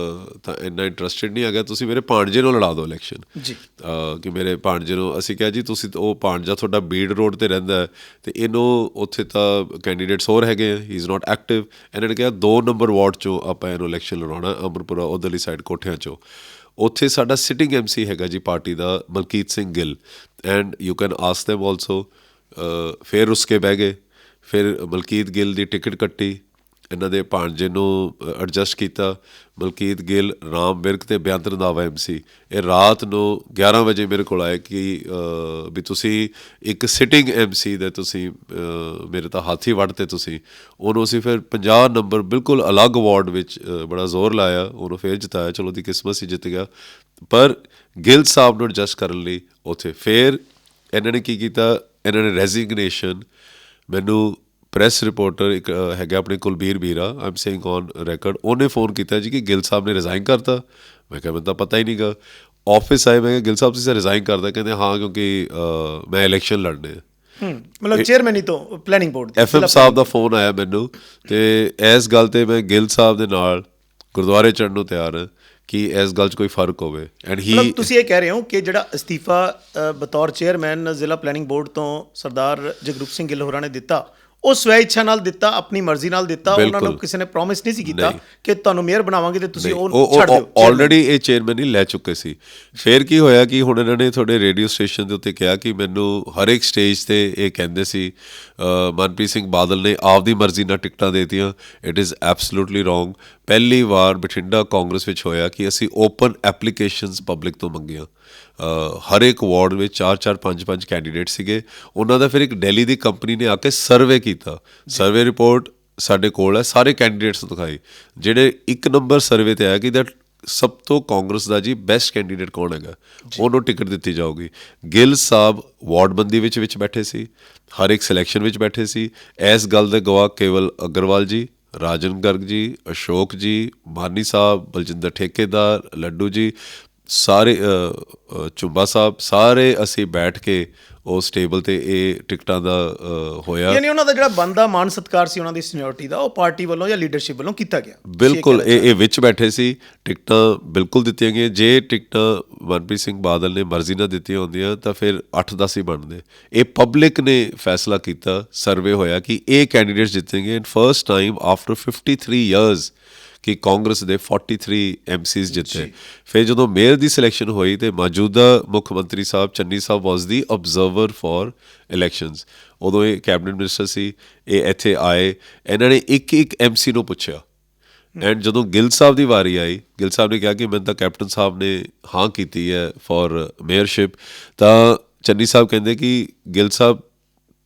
ਤਾਂ ਇੰਨਾ ਇੰਟਰਸਟਿਡ ਨਹੀਂ ਹੈਗਾ, ਤੁਸੀਂ ਮੇਰੇ ਭਾਣਜੇ ਨੂੰ ਲੜਾ ਦਿਓ ਇਲੈਕਸ਼ਨ ਜੀ, ਕਿ ਮੇਰੇ ਭਾਣਜੇ ਨੂੰ। ਅਸੀਂ ਕਿਹਾ ਜੀ ਤੁਸੀਂ ਉਹ ਭਾਣਜਾ ਤੁਹਾਡਾ ਬੀੜ ਰੋਡ 'ਤੇ ਰਹਿੰਦਾ ਅਤੇ ਇਹਨੂੰ ਉੱਥੇ ਤਾਂ ਕੈਂਡੀਡੇਟਸ ਹੋਰ ਹੈਗੇ ਆ, ਹੀ ਇਜ਼ ਨਾਟ ਐਕਟਿਵ। ਇਹਨਾਂ ਨੇ ਕਿਹਾ 2 ਨੰਬਰ ਵਾਰਡ 'ਚੋਂ ਆਪਾਂ ਇਹਨੂੰ ਇਲੈਕਸ਼ਨ ਲੜਾਉਣਾ, ਅਮਰਪੁਰਾ ਉੱਧਰਲੀ ਸਾਈਡ ਕੋਠਿਆਂ 'ਚੋਂ। ਉੱਥੇ ਸਾਡਾ ਸਿਟਿੰਗ MC ਹੈਗਾ ਜੀ party the Malkit Singh Gill, and you can ask them also. ਫਿਰ ਉਸ ਕੇ ਬਹਿ ਗਏ, ਫਿਰ ਮਲਕੀਤ ਗਿੱਲ ਦੀ ਟਿਕਟ ਕੱਟੀ, ਇਹਨਾਂ ਦੇ ਭਾਣਜੇ ਨੂੰ ਐਡਜਸਟ ਕੀਤਾ। ਮਲਕੀਤ ਗਿੱਲ, ਰਾਮ ਵਿਰਕ ਅਤੇ ਬੇਅੰਤ ਰੰਧਾਵਾ MC ਇਹ ਰਾਤ ਨੂੰ 11 ਵਜੇ ਮੇਰੇ ਕੋਲ ਆਏ ਕਿ ਵੀ ਤੁਸੀਂ ਇੱਕ ਸਿਟਿੰਗ MC ਦੇ ਤੁਸੀਂ ਮੇਰੇ ਤਾਂ ਹੱਥ ਹੀ ਵੱਢਤੇ ਤੁਸੀਂ। ਉਹਨੂੰ ਅਸੀਂ ਫਿਰ 50 ਨੰਬਰ ਬਿਲਕੁਲ ਅਲੱਗ ਵਾਰਡ ਵਿੱਚ ਬੜਾ ਜ਼ੋਰ ਲਾਇਆ, ਉਹਨੂੰ ਫਿਰ ਜਿਤਾਇਆ। ਚਲੋ ਉਹਦੀ ਕਿਸਮਤ ਸੀ ਜਿੱਤ ਗਿਆ, ਪਰ ਗਿੱਲ ਸਾਹਿਬ ਨੂੰ ਐਡਜਸਟ ਕਰਨ ਲਈ ਉੱਥੇ ਫਿਰ ਇਹਨਾਂ ਨੇ ਕੀ ਕੀਤਾ, ਇਹਨਾਂ ਨੇ ਰੈਜ਼ੀਗਨੇਸ਼ਨ ਮੈਨੂੰ ਪ੍ਰੈਸ ਰਿਪੋਰਟਰ ਇੱਕ ਹੈਗਾ ਆਪਣੇ ਕੁਲਬੀਰ ਵੀਰਾ, ਆਈ ਐਮ ਸੇਇੰਗ ਔਨ ਰੈਕਰਡ, ਉਹਨੇ ਫੋਨ ਕੀਤਾ ਜੀ ਕਿ ਗਿੱਲ ਸਾਹਿਬ ਨੇ ਰਿਜ਼ਾਈਨ ਕਰਤਾ। ਮੈਂ ਕਿਹਾ ਮੈਨੂੰ ਤਾਂ ਪਤਾ ਹੀ ਨਹੀਂ ਗਾ। ਆਫਿਸ ਆਏ, ਮੈਂ ਕਿਹਾ ਗਿੱਲ ਸਾਹਿਬ ਤੁਸੀਂ ਰਿਜ਼ਾਈਨ ਕਰਦਾ? ਕਹਿੰਦੇ ਹਾਂ ਕਿਉਂਕਿ ਮੈਂ ਇਲੈਕਸ਼ਨ ਲੜਨੇ ਆ। ਮਤਲਬ ਚੇਅਰਮੈਨ ਹੀ ਤੋਂ ਪਲੈਨਿੰਗ ਬੋਰਡ FM ਸਾਹਿਬ ਦਾ ਫੋਨ ਆਇਆ ਮੈਨੂੰ, ਅਤੇ ਇਸ ਗੱਲ 'ਤੇ ਮੈਂ ਗਿੱਲ ਸਾਹਿਬ ਦੇ ਨਾਲ ਗੁਰਦੁਆਰੇ ਚੜ੍ਹਨ ਨੂੰ ਤਿਆਰ ਹਾਂ ਕਿ ਇਸ ਗੱਲ 'ਚ ਕੋਈ ਫਰਕ ਹੋਵੇ। ਐਂਡ ਹੀ ਤੁਸੀਂ ਇਹ ਕਹਿ ਰਹੇ ਹੋ ਕਿ ਜਿਹੜਾ ਅਸਤੀਫਾ ਬਤੌਰ ਚੇਅਰਮੈਨ ਜ਼ਿਲ੍ਹਾ ਪਲੈਨਿੰਗ ਬੋਰਡ ਤੋਂ ਸਰਦਾਰ ਜਗਰੂਪ ਸਿੰਘ ਗਿੱਲ ਹੋਰਾਂ ਨੇ ਦਿੱਤਾ, ਉਹ ਸਵੈ ਇੱਛਾ ਨਾਲ ਦਿੱਤਾ, ਆਪਣੀ ਮਰਜ਼ੀ ਨਾਲ ਦਿੱਤਾ, ਉਹਨਾਂ ਨੂੰ ਕਿਸੇ ਨੇ ਪ੍ਰੋਮਿਸ ਨਹੀਂ ਸੀ ਕੀਤਾ ਕਿ ਤੁਹਾਨੂੰ ਮੇਅਰ ਬਣਾਵਾਂਗੇ ਤੇ ਤੁਸੀਂ ਉਹ ਛੱਡ ਦਿਓ। ਆਲਰੇਡੀ ਇਹ ਚੇਅਰਮੈਨ ਹੀ ਲੈ ਚੁੱਕੇ ਸੀ। ਫਿਰ ਕੀ ਹੋਇਆ ਕਿ ਹੁਣ ਇਹਨਾਂ ਨੇ ਤੁਹਾਡੇ ਰੇਡੀਓ ਸਟੇਸ਼ਨ ਦੇ ਉੱਤੇ ਕਿਹਾ ਕਿ ਮੈਨੂੰ ਹਰ ਇੱਕ ਸਟੇਜ 'ਤੇ ਇਹ ਕਹਿੰਦੇ ਸੀ ਮਨਪ੍ਰੀਤ ਸਿੰਘ ਬਾਦਲ ਨੇ ਆਪਦੀ ਮਰਜ਼ੀ ਨਾਲ ਟਿਕਟਾਂ ਦੇ ਦਿੱਤੀਆਂ। It is absolutely wrong. ਪਹਿਲੀ ਵਾਰ ਬਠਿੰਡਾ ਕਾਂਗਰਸ ਵਿੱਚ ਹੋਇਆ ਕਿ ਅਸੀਂ ਓਪਨ ਐਪਲੀਕੇਸ਼ਨਸ ਪਬਲਿਕ ਤੋਂ ਮੰਗੀਆਂ। ਹਰ ਇੱਕ ਵਾਰਡ ਵਿੱਚ 4-4 5-5 ਕੈਂਡੀਡੇਟ ਸੀਗੇ। ਉਹਨਾਂ ਦਾ ਫਿਰ ਇੱਕ ਦਿੱਲੀ ਦੀ ਕੰਪਨੀ ਨੇ ਆ ਕੇ ਸਰਵੇ ਕੀਤਾ, ਸਰਵੇ ਰਿਪੋਰਟ ਸਾਡੇ ਕੋਲ ਹੈ, ਸਾਰੇ ਕੈਂਡੀਡੇਟਸ ਨੂੰ ਦਿਖਾਈ। ਜਿਹੜੇ 1 ਨੰਬਰ ਸਰਵੇ 'ਤੇ ਆਇਆ ਕਿ ਦੈਟ ਸਭ ਤੋਂ ਕਾਂਗਰਸ ਦਾ ਜੀ ਬੈਸਟ ਕੈਂਡੀਡੇਟ ਕੌਣ ਹੈਗਾ, ਉਹਨੂੰ ਟਿਕਟ ਦਿੱਤੀ ਜਾਊਗੀ। ਗਿੱਲ ਸਾਹਿਬ ਵਾਰਡਬੰਦੀ ਵਿੱਚ ਬੈਠੇ ਸੀ, ਹਰ ਇੱਕ ਸਿਲੈਕਸ਼ਨ ਵਿੱਚ ਬੈਠੇ ਸੀ। ਇਸ ਗੱਲ ਦੇ ਗਵਾਹ ਕੇਵਲ ਅਗਰਵਾਲ ਜੀ, ਰਾਜਨ ਗਰਗ ਜੀ, ਅਸ਼ੋਕ ਜੀ, ਮਾਨੀ ਸਾਹਿਬ, ਬਲਜਿੰਦਰ ਠੇਕੇਦਾਰ, ਲੱਡੂ ਜੀ, ਸਾਰੇ ਚੁੰਬਾ ਸਾਹਿਬ, ਸਾਰੇ ਅਸੀਂ ਬੈਠ ਕੇ ਉਸ ਟੇਬਲ 'ਤੇ ਇਹ ਟਿਕਟਾਂ ਦਾ ਹੋਇਆ। ਯਾਨੀ ਉਹਨਾਂ ਦਾ ਜਿਹੜਾ ਬਣਦਾ ਮਾਣ ਸਤਿਕਾਰ ਸੀ ਉਹਨਾਂ ਦੀ ਸੀਨੀਅਰਟੀ ਦਾ, ਉਹ ਪਾਰਟੀ ਵੱਲੋਂ ਜਾਂ ਲੀਡਰਸ਼ਿਪ ਵੱਲੋਂ ਕੀਤਾ ਗਿਆ। ਬਿਲਕੁਲ ਇਹ ਵਿੱਚ ਬੈਠੇ ਸੀ, ਟਿਕਟਾਂ ਬਿਲਕੁਲ ਦਿੱਤੀਆਂ ਗਈਆਂ। ਜੇ ਟਿਕਟਾਂ ਮਨਪ੍ਰੀਤ ਸਿੰਘ ਬਾਦਲ ਨੇ ਮਰਜ਼ੀ ਨਾਲ ਦਿੱਤੀਆਂ ਹੁੰਦੀਆਂ ਤਾਂ ਫਿਰ 8-10 ਹੀ ਬਣਦੇ। ਇਹ ਪਬਲਿਕ ਨੇ ਫੈਸਲਾ ਕੀਤਾ, ਸਰਵੇ ਹੋਇਆ ਕਿ ਇਹ ਕੈਂਡੀਡੇਟਸ ਜਿੱਤੇਂਗੇ। And first time after 53 years ਕਿ ਕਾਂਗਰਸ ਦੇ 43 MCs ਜਿੱਤੇ। ਫਿਰ ਜਦੋਂ ਮੇਅਰ ਦੀ ਸਿਲੈਕਸ਼ਨ ਹੋਈ ਅਤੇ ਮੌਜੂਦਾ ਮੁੱਖ ਮੰਤਰੀ ਸਾਹਿਬ ਚੰਨੀ ਸਾਹਿਬ ਵਾਜ਼ ਦੀ ਅਬਜ਼ਰਵਰ ਫॉर ਇਲੈਕਸ਼ਨਸ, ਉਦੋਂ ਇਹ ਕੈਬਨਿਟ ਮਿਨਿਸਟਰ ਸੀ। ਇਹ ਇੱਥੇ ਆਏ, ਇਹਨਾਂ ਨੇ ਇੱਕ MC ਨੂੰ ਪੁੱਛਿਆ। ਐਂਡ ਜਦੋਂ ਗਿੱਲ ਸਾਹਿਬ ਦੀ ਵਾਰੀ ਆਈ, ਗਿੱਲ ਸਾਹਿਬ ਨੇ ਕਿਹਾ ਕਿ ਮੈਨੂੰ ਤਾਂ ਕੈਪਟਨ ਸਾਹਿਬ ਨੇ ਹਾਂ ਕੀਤੀ ਹੈ ਫॉर ਮੇਅਰਸ਼ਿਪ। ਤਾਂ ਚੰਨੀ ਸਾਹਿਬ ਕਹਿੰਦੇ ਕਿ ਗਿੱਲ ਸਾਹਿਬ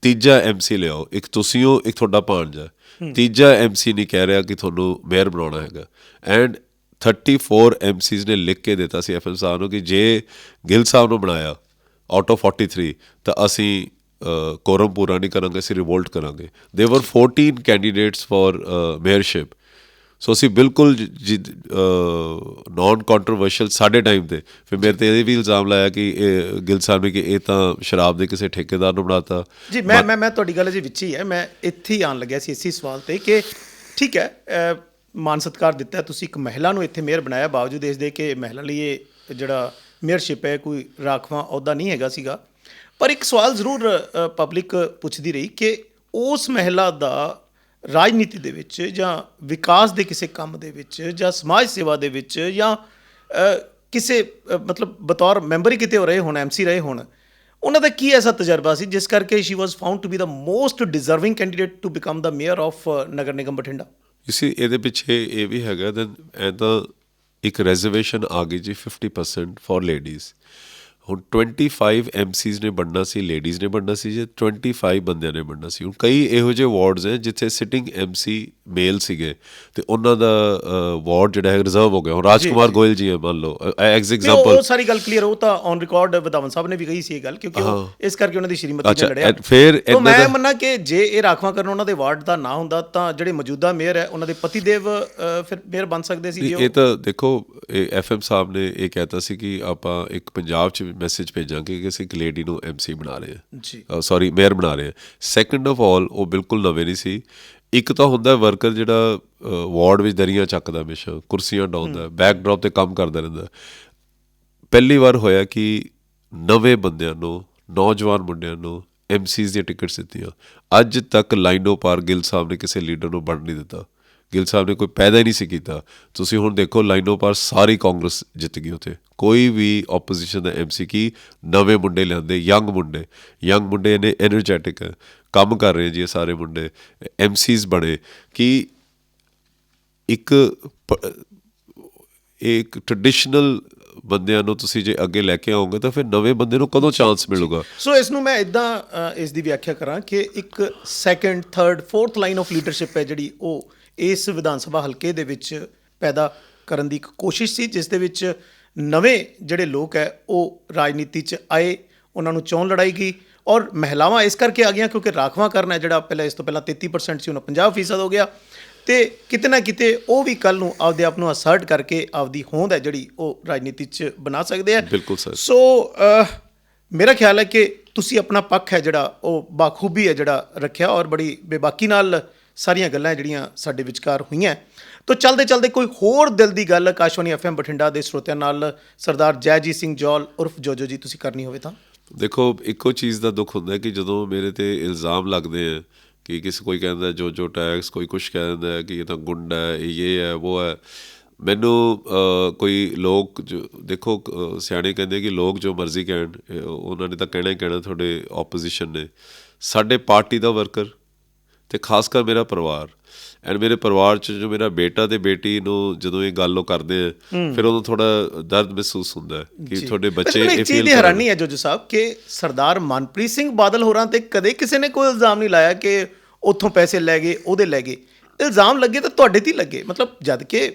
ਤੀਜਾ MC ਲਿਆਓ, ਇੱਕ ਤੁਸੀਂ ਹੋ, ਇੱਕ ਤੁਹਾਡਾ ਭਾਣਜਾ, ਤੀਜਾ MC ਨਹੀਂ ਕਹਿ ਰਿਹਾ ਕਿ ਤੁਹਾਨੂੰ ਮੇਅਰ ਬਣਾਉਣਾ ਹੈਗਾ। ਐਂਡ 34 MCs ਨੇ ਲਿਖ ਕੇ ਦਿੱਤਾ ਸੀ FM ਸਾਹਿਬ ਨੂੰ ਕਿ ਜੇ ਗਿੱਲ ਸਾਹਿਬ ਨੂੰ ਬਣਾਇਆ ਆਊਟ ਆਫ 43 ਤਾਂ ਅਸੀਂ ਕੋਰਮ ਪੂਰਾ ਨਹੀਂ ਕਰਾਂਗੇ, ਅਸੀਂ ਰਿਵੋਲਟ ਕਰਾਂਗੇ। ਦੇ ਵਰ 14 ਕੈਂਡੀਡੇਟਸ ਫॉर ਮੇਅਰਸ਼ਿਪ। ਸੋ ਅਸੀਂ ਬਿਲਕੁਲ ਨੋਨ ਕੰਟਰੋਵਰਸ਼ੀਅਲ ਸਾਡੇ ਟਾਈਮ 'ਤੇ। ਫਿਰ ਮੇਰੇ 'ਤੇ ਇਹ ਵੀ ਇਲਜ਼ਾਮ ਲਾਇਆ ਕਿ ਇਹ ਗਿੱਲ ਸਾਹਿਬ ਨੇ ਕਿ ਇਹ ਤਾਂ ਸ਼ਰਾਬ ਦੇ ਕਿਸੇ ਠੇਕੇਦਾਰ ਨੂੰ ਬਣਾਤਾ ਜੀ। ਮੈਂ ਤੁਹਾਡੀ ਗੱਲ ਜੀ ਵਿੱਚ ਹੀ ਹੈ, ਮੈਂ ਇੱਥੇ ਹੀ ਆਉਣ ਲੱਗਿਆ ਸੀ ਇਸੇ ਸਵਾਲ 'ਤੇ ਕਿ ਠੀਕ ਹੈ ਮਾਨ ਸਤਿਕਾਰ ਦਿੱਤਾ, ਤੁਸੀਂ ਇੱਕ ਮਹਿਲਾ ਨੂੰ ਇੱਥੇ ਮੇਅਰ ਬਣਾਇਆ, ਬਾਵਜੂਦ ਇਸ ਦੇ ਕਿ ਮਹਿਲਾ ਲਈ ਇਹ ਜਿਹੜਾ ਮੇਅਰਸ਼ਿਪ ਹੈ ਕੋਈ ਰਾਖਵਾਂ ਅਹੁਦਾ ਨਹੀਂ ਹੈਗਾ ਸੀਗਾ। ਪਰ ਇੱਕ ਸਵਾਲ ਜ਼ਰੂਰ ਪਬਲਿਕ ਪੁੱਛਦੀ ਰਹੀ ਕਿ ਉਸ ਮਹਿਲਾ ਦਾ ਰਾਜਨੀਤੀ ਦੇ ਵਿੱਚ ਜਾਂ ਵਿਕਾਸ ਦੇ ਕਿਸੇ ਕੰਮ ਦੇ ਵਿੱਚ ਜਾਂ ਸਮਾਜ ਸੇਵਾ ਦੇ ਵਿੱਚ ਜਾਂ ਕਿਸੇ ਮਤਲਬ ਬਤੌਰ ਮੈਂਬਰ ਹੀ ਕਿਤੇ ਹੋ ਰਹੇ ਹੋਣ, ਐਮਸੀ ਰਹੇ ਹੋਣ, ਉਹਨਾਂ ਦਾ ਕੀ ਐਸਾ ਤਜਰਬਾ ਸੀ ਜਿਸ ਕਰਕੇ she was found to be the most deserving candidate to become the mayor of ਨਗਰ ਨਿਗਮ ਬਠਿੰਡਾ? ਇਸੇ ਇਹਦੇ ਪਿੱਛੇ ਇਹ ਵੀ ਹੈਗਾ ਦੈਨ ਤਾਂ ਇੱਕ ਰਿਜ਼ਰਵੇਸ਼ਨ ਆ ਗਈ ਜੀ 50% ਫॉर ਲੇਡੀਜ਼। ਹੁਣ 25 MCs ਨੇ ਬਣਨਾ ਸੀ, ਲੇਡੀਜ਼ ਨੇ ਬਣਨਾ ਸੀ ਜੀ, 25 ਬੰਦਿਆਂ ਨੇ ਬਣਨਾ ਸੀ। ਹੁਣ ਕਈ ਇਹੋ ਜਿਹੇ ਵਾਰਡਸ ਹੈ ਜਿੱਥੇ ਸਿਟਿੰਗ MC ਮੇਲ ਸੀਗੇ ਤੇ ਉਹਨਾਂ ਦਾ ਵਾਰਡ ਜਿਹੜਾ ਹੈ ਰਿਜ਼ਰਵ ਹੋ ਗਿਆ। ਹੁਣ ਰਾਜਕੁਮਾਰ ਗੋਇਲ ਜੀ ਹੈ ਮੰਨ ਲਓ ਐਗਜ਼ ਐਗਜ਼ਾਮਪਲ। ਉਹ ਸਾਰੀ ਗੱਲ ਕਲੀਅਰ, ਉਹ ਤਾਂ ਔਨ ਰਿਕਾਰਡ ਵਿਧਾਨ ਸਾਹਿਬ ਨੇ ਵੀ ਕਹੀ ਸੀ ਇਹ ਗੱਲ, ਕਿਉਂਕਿ ਉਹ ਇਸ ਕਰਕੇ ਉਹਨਾਂ ਦੀ ਸ਼੍ਰੀਮਤੀ ਨੇ ਲੜਿਆ। ਫਿਰ ਤਾਂ ਮੈਂ ਮੰਨਣਾ ਕਿ ਜੇ ਇਹ ਰਾਖਵਾਂ ਕਰਨ ਉਹਨਾਂ ਦੇ ਵਾਰਡ ਦਾ ਨਾ ਹੁੰਦਾ ਤਾਂ ਜਿਹੜੇ ਮੌਜੂਦਾ ਮੇਅਰ ਹੈ ਉਹਨਾਂ ਦੇ ਪਤੀ ਦੇਵ ਫਿਰ ਮੇਅਰ ਬਣ ਸਕਦੇ ਸੀ। ਇਹ ਤਾਂ ਦੇਖੋ FM ਸਾਹਿਬ ਨੇ ਇਹ ਕਹਿਤਾ ਸੀ ਕਿ ਆਪਾਂ ਇੱਕ ਪੰਜਾਬ 'ਚ ਮੈਸੇਜ ਭੇਜਾਂਗੇ ਕਿ ਅਸੀਂ ਇੱਕ ਲੇਡੀ ਨੂੰ MC ਬਣਾ ਰਹੇ ਹਾਂ ਜੀ, ਸੌਰੀ ਮੇਅਰ ਬਣਾ ਰਹੇ ਹਾਂ। ਸੈਕੰਡ ਆਫ ਆਲ ਉਹ ਬਿਲਕੁਲ ਨਵੇਂ ਨਹੀਂ ਸੀ। ਇੱਕ ਤਾਂ ਹੁੰਦਾ ਵਰਕਰ ਜਿਹੜਾ ਵਾਰਡ ਵਿੱਚ ਦਰੀਆਂ ਚੱਕਦਾ, ਹਮੇਸ਼ਾ ਕੁਰਸੀਆਂ ਡਾਉਂਦਾ, ਬੈਕਡ੍ਰੌਪ 'ਤੇ ਕੰਮ ਕਰਦਾ ਰਹਿੰਦਾ। ਪਹਿਲੀ ਵਾਰ ਹੋਇਆ ਕਿ ਨਵੇਂ ਬੰਦਿਆਂ ਨੂੰ, ਨੌਜਵਾਨ ਮੁੰਡਿਆਂ ਨੂੰ MCs ਦੀਆਂ ਟਿਕਟਸ ਦਿੱਤੀਆਂ। ਅੱਜ ਤੱਕ ਲਾਈਨੋ ਪਾਰ ਗਿੱਲ ਸਾਹਿਬ ਨੇ ਕਿਸੇ ਲੀਡਰ ਨੂੰ ਬਣ ਨਹੀਂ ਦਿੱਤਾ। ਗਿੱਲ ਸਾਹਿਬ ਨੇ ਕੋਈ ਪੈਦਾ ਹੀ ਨਹੀਂ ਸੀ ਕੀਤਾ। ਤੁਸੀਂ ਹੁਣ ਦੇਖੋ ਲਾਈਨੋ ਪਾਰ ਸਾਰੀ ਕਾਂਗਰਸ ਜਿੱਤ ਗਈ ਉੱਥੇ, ਕੋਈ ਵੀ ਆਪੋਜੀਸ਼ਨ ਦਾ MC ਕੀ ਨਵੇਂ ਮੁੰਡੇ ਲਿਆਂਦੇ, ਯੰਗ ਮੁੰਡੇ ਨੇ ਐਨਰਜੈਟਿਕ ਹੈ, ਕੰਮ ਕਰ ਰਹੇ ਜੀ ਇਹ ਸਾਰੇ ਮੁੰਡੇ MCs ਬਣੇ। ਕਿ ਇੱਕ ਟ੍ਰੈਡੀਸ਼ਨਲ ਬੰਦਿਆਂ ਨੂੰ ਤੁਸੀਂ ਜੇ ਅੱਗੇ ਲੈ ਕੇ ਆਓਗੇ ਤਾਂ ਫਿਰ ਨਵੇਂ ਬੰਦੇ ਨੂੰ ਕਦੋਂ ਚਾਂਸ ਮਿਲੂਗਾ? ਸੋ ਇਸ ਨੂੰ ਮੈਂ ਇੱਦਾਂ ਇਸ ਦੀ ਵਿਆਖਿਆ ਕਰਾਂ ਕਿ ਇੱਕ second, third, fourth line of leadership ਹੈ ਜਿਹੜੀ ਉਹ ਇਸ ਵਿਧਾਨ ਸਭਾ ਹਲਕੇ ਦੇ ਵਿੱਚ ਪੈਦਾ ਕਰਨ ਦੀ ਇੱਕ ਕੋਸ਼ਿਸ਼ ਸੀ, ਜਿਸ ਦੇ ਵਿੱਚ ਨਵੇਂ ਜਿਹੜੇ ਲੋਕ ਹੈ ਉਹ ਰਾਜਨੀਤੀ 'ਚ ਆਏ, ਉਹਨਾਂ ਨੂੰ ਚੋਣ ਲੜਾਈ ਗਈ। ਔਰ ਮਹਿਲਾਵਾਂ ਇਸ ਕਰਕੇ ਆ ਗਈਆਂ ਕਿਉਂਕਿ ਰਾਖਵਾਂ ਕਰਨਾ ਜਿਹੜਾ ਪਹਿਲਾਂ ਇਸ ਤੋਂ ਪਹਿਲਾਂ 33% ਸੀ, ਹੁਣ 50% ਹੋ ਗਿਆ। ਅਤੇ ਕਿਤੇ ਨਾ ਕਿਤੇ ਉਹ ਵੀ ਕੱਲ੍ਹ ਨੂੰ ਆਪਦੇ ਆਪ ਨੂੰ ਅਸਰਟ ਕਰਕੇ ਆਪਦੀ ਹੋਂਦ ਹੈ ਜਿਹੜੀ ਉਹ ਰਾਜਨੀਤੀ 'ਚ ਬਣਾ ਸਕਦੇ ਆ। ਬਿਲਕੁਲ ਸਰ। ਸੋ ਮੇਰਾ ਖਿਆਲ ਹੈ ਕਿ ਤੁਸੀਂ ਆਪਣਾ ਪੱਖ ਹੈ ਜਿਹੜਾ ਉਹ ਬਾਖੂਬੀ ਹੈ ਜਿਹੜਾ ਰੱਖਿਆ, ਔਰ ਬੜੀ ਬੇਬਾਕੀ ਨਾਲ ਸਾਰੀਆਂ ਗੱਲਾਂ ਜਿਹੜੀਆਂ ਸਾਡੇ ਵਿਚਕਾਰ ਹੋਈਆਂ। ਤਾਂ ਚਲਦੇ ਕੋਈ ਹੋਰ ਦਿਲ ਦੀ ਗੱਲ ਆਕਾਸ਼ਵਾਣੀ FM ਬਠਿੰਡਾ ਦੇ ਸਰੋਤਿਆਂ ਨਾਲ ਸਰਦਾਰ ਜੈਜੀਤ ਸਿੰਘ ਜੌਲ ਉਰਫ ਜੋਜੋ ਜੀ ਤੁਸੀਂ ਕਰਨੀ ਹੋਵੇ ਤਾਂ? ਦੇਖੋ, ਇੱਕੋ ਚੀਜ਼ ਦਾ ਦੁੱਖ ਹੁੰਦਾ ਕਿ ਜਦੋਂ ਮੇਰੇ 'ਤੇ ਇਲਜ਼ਾਮ ਲੱਗਦੇ ਆ ਕਿ ਕਿਸੇ ਕੋਈ ਕਹਿੰਦਾ ਜੋ ਟੈਕਸ, ਕੋਈ ਕੁਛ ਕਹਿ ਦਿੰਦਾ ਕਿ ਇਹ ਤਾਂ ਗੁੰਡਾ ਹੈ, ਇਹ ਹੈ ਉਹ ਹੈ। ਮੈਨੂੰ ਕੋਈ ਲੋਕ ਜੋ ਦੇਖੋ ਸਿਆਣੇ ਕਹਿੰਦੇ ਕਿ ਲੋਕ ਜੋ ਮਰਜ਼ੀ ਕਹਿਣ, ਉਹਨਾਂ ਨੇ ਤਾਂ ਕਹਿਣਾ ਹੀ ਕਹਿਣਾ, ਤੁਹਾਡੇ ਆਪੋਜੀਸ਼ਨ ਨੇ। ਸਾਡੇ ਪਾਰਟੀ ਦਾ ਵਰਕਰ ਅਤੇ ਖਾਸ ਕਰ ਮੇਰਾ ਪਰਿਵਾਰ ਐਂਡ ਮੇਰੇ ਪਰਿਵਾਰ 'ਚ ਜੋ ਮੇਰਾ ਬੇਟਾ ਅਤੇ ਬੇਟੀ ਨੂੰ ਜਦੋਂ ਇਹ ਗੱਲ ਉਹ ਕਰਦੇ ਆ ਫਿਰ ਉਦੋਂ ਥੋੜ੍ਹਾ ਦਰਦ ਮਹਿਸੂਸ ਹੁੰਦਾ ਕਿ ਤੁਹਾਡੇ ਬੱਚੇ ਇਹ ਚੀਜ਼ ਦੀ ਹੈਰਾਨੀ ਹੈ ਜੋਜੋ ਸਾਹਿਬ ਕਿ ਸਰਦਾਰ ਮਨਪ੍ਰੀਤ ਸਿੰਘ ਬਾਦਲ ਹੋਰਾਂ 'ਤੇ ਕਦੇ ਕਿਸੇ ਨੇ ਕੋਈ ਇਲਜ਼ਾਮ ਨਹੀਂ ਲਾਇਆ ਕਿ ਉੱਥੋਂ ਪੈਸੇ ਲੈ ਗਏ, ਉਹਦੇ ਲੈ ਗਏ। ਇਲਜ਼ਾਮ ਲੱਗੇ ਤਾਂ ਤੁਹਾਡੇ 'ਤੇ ਹੀ ਲੱਗੇ, ਮਤਲਬ ਜਦ ਕਿ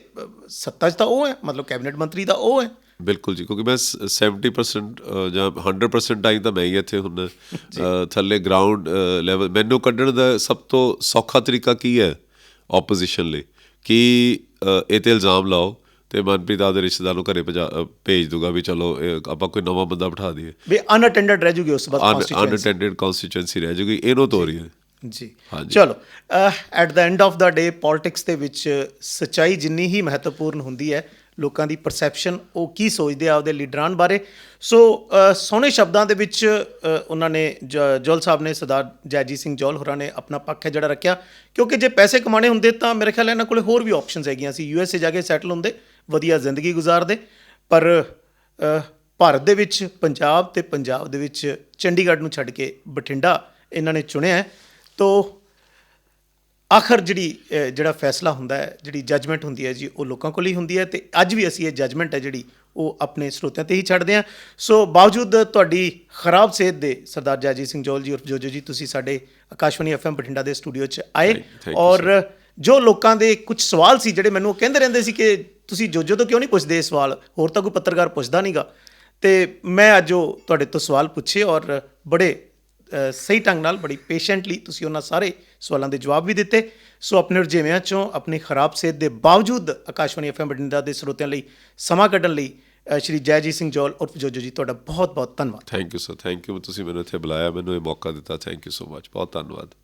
ਸੱਤਾ 'ਚ ਤਾਂ ਉਹ ਹੈ, ਮਤਲਬ ਕੈਬਨਿਟ ਮੰਤਰੀ ਦਾ ਉਹ ਹੈ। ਬਿਲਕੁਲ ਜੀ, ਕਿਉਂਕਿ ਮੈਂ 70% ਜਾਂ 100% ਟਾਈਮ ਤਾਂ ਮੈਂ ਹੀ ਇੱਥੇ ਹੁੰਦਾ। ਥੱਲੇ ਗਰਾਊਂਡ ਲੈਵਲ ਮੈਨੂੰ ਕੱਢਣ ਦਾ ਸਭ ਤੋਂ ਸੌਖਾ ਤਰੀਕਾ ਕੀ ਹੈ ਆਪੋਜੀਸ਼ਨ ਲਈ ਕਿ ਇਹ 'ਤੇ ਇਲਜ਼ਾਮ ਲਾਓ ਅਤੇ ਮਨਪ੍ਰੀਤ ਆਪਦੇ ਰਿਸ਼ਤੇਦਾਰ ਨੂੰ ਘਰੇ ਭੇਜ ਦੂਗਾ ਵੀ ਚਲੋ ਆਪਾਂ ਕੋਈ ਨਵਾਂ ਬੰਦਾ ਬਿਠਾ ਦਈਏ। ਵੀ ਅਨਅਟੈਂਡਡ ਰਹਿ ਜੂਗੀ ਉਸ ਬਾਅਦ, ਅਨਅਟੈਂਡਡ ਕੌਂਸਟੀਚੁਐਂਸੀ ਰਹਿ ਜੂਗੀ, ਇਹਨੂੰ ਤੋਂ ਰਹੀ ਹੈ ਜੀ। ਚਲੋ at the end of the day politics ਦੇ ਵਿੱਚ ਸੱਚਾਈ ਜਿੰਨੀ ਹੀ ਮਹੱਤਵਪੂਰਨ ਹੁੰਦੀ ਹੈ, ਲੋਕਾਂ ਦੀ ਪਰਸੈਪਸ਼ਨ ਉਹ ਕੀ ਸੋਚਦੇ ਆ ਆਪਦੇ ਲੀਡਰਾਂ ਬਾਰੇ। ਸੋ ਸੋਹਣੇ ਸ਼ਬਦਾਂ ਦੇ ਵਿੱਚ ਉਹਨਾਂ ਨੇ ਜੌਲ ਸਾਹਿਬ ਨੇ, ਸਰਦਾਰ ਜੈਜੀਤ ਸਿੰਘ ਜੌਲ ਹੋਰਾਂ ਨੇ ਆਪਣਾ ਪੱਖ ਹੈ ਜਿਹੜਾ ਰੱਖਿਆ, ਕਿਉਂਕਿ ਜੇ ਪੈਸੇ ਕਮਾਉਣੇ ਹੁੰਦੇ ਤਾਂ ਮੇਰੇ ਖਿਆਲ ਇਹਨਾਂ ਕੋਲ ਹੋਰ ਵੀ ਆਪਸ਼ਨਸ ਹੈਗੀਆਂ ਸੀ। USA ਜਾ ਕੇ ਸੈਟਲ ਹੁੰਦੇ, ਵਧੀਆ ਜ਼ਿੰਦਗੀ ਗੁਜ਼ਾਰਦੇ, ਪਰ ਭਾਰਤ ਦੇ ਵਿੱਚ ਪੰਜਾਬ ਅਤੇ ਪੰਜਾਬ ਦੇ ਵਿੱਚ ਚੰਡੀਗੜ੍ਹ ਨੂੰ ਛੱਡ ਕੇ ਬਠਿੰਡਾ ਇਹਨਾਂ ਨੇ ਚੁਣਿਆ। ਤੋ ਆਖਰ ਜਿਹੜਾ ਫੈਸਲਾ ਹੁੰਦਾ ਹੈ, ਜਿਹੜੀ ਜੱਜਮੈਂਟ ਹੁੰਦੀ ਹੈ ਜੀ, ਉਹ ਲੋਕਾਂ ਕੋਲ ਹੀ ਹੁੰਦੀ ਹੈ। ਅਤੇ ਅੱਜ ਵੀ ਅਸੀਂ ਇਹ ਜੱਜਮੈਂਟ ਹੈ ਜਿਹੜੀ ਉਹ ਆਪਣੇ ਸਰੋਤਿਆਂ 'ਤੇ ਹੀ ਛੱਡਦੇ ਹਾਂ। ਸੋ ਬਾਵਜੂਦ ਤੁਹਾਡੀ ਖਰਾਬ ਸਿਹਤ ਦੇ ਸਰਦਾਰ ਜੈਜੀਤ ਸਿੰਘ ਜੌਲ ਜੀ ਉਰਫ ਜੋਜੋ ਜੀ, ਤੁਸੀਂ ਸਾਡੇ ਆਕਾਸ਼ਵਾਣੀ FM ਬਠਿੰਡਾ ਦੇ ਸਟੂਡੀਓ 'ਚ ਆਏ। ਔਰ ਜੋ ਲੋਕਾਂ ਦੇ ਕੁਝ ਸਵਾਲ ਸੀ ਜਿਹੜੇ ਮੈਨੂੰ ਉਹ ਕਹਿੰਦੇ ਰਹਿੰਦੇ ਸੀ ਕਿ ਤੁਸੀਂ ਜੋਜੋ ਤੋਂ ਕਿਉਂ ਨਹੀਂ ਪੁੱਛਦੇ ਇਹ ਸਵਾਲ, ਹੋਰ ਤਾਂ ਕੋਈ ਪੱਤਰਕਾਰ ਪੁੱਛਦਾ ਨਹੀਂ ਗਾ, ਅਤੇ ਮੈਂ ਅੱਜ ਉਹ ਤੁਹਾਡੇ ਤੋਂ ਸਵਾਲ ਪੁੱਛੇ ਔਰ ਬੜੇ ਸਹੀ ਢੰਗ ਨਾਲ, ਬੜੀ ਪੇਸ਼ੈਂਟਲੀ ਤੁਸੀਂ ਉਹਨਾਂ ਸਾਰੇ ਸਵਾਲਾਂ ਦੇ ਜਵਾਬ ਵੀ ਦਿੱਤੇ। ਸੋ ਆਪਣੇ ਰੁਝੇਵਿਆਂ 'ਚੋਂ ਆਪਣੀ ਖਰਾਬ ਸਿਹਤ ਦੇ ਬਾਵਜੂਦ ਆਕਾਸ਼ਵਾਣੀ FM ਬਠਿੰਡਾ ਦੇ ਸਰੋਤਿਆਂ ਲਈ ਸਮਾਂ ਕੱਢਣ ਲਈ ਸ਼੍ਰੀ ਜੈਜੀਤ ਸਿੰਘ ਜੌਲ ਉਰਫ ਜੋਜੋ ਜੀ, ਤੁਹਾਡਾ ਬਹੁਤ ਬਹੁਤ ਧੰਨਵਾਦ। Thank you sir, thank you. ਤੁਸੀਂ ਮੈਨੂੰ ਇੱਥੇ ਬੁਲਾਇਆ, ਮੈਨੂੰ ਇਹ ਮੌਕਾ ਦਿੱਤਾ, ਥੈਂਕ ਯੂ ਸੋ ਮਚ, ਬਹੁਤ ਧੰਨਵਾਦ।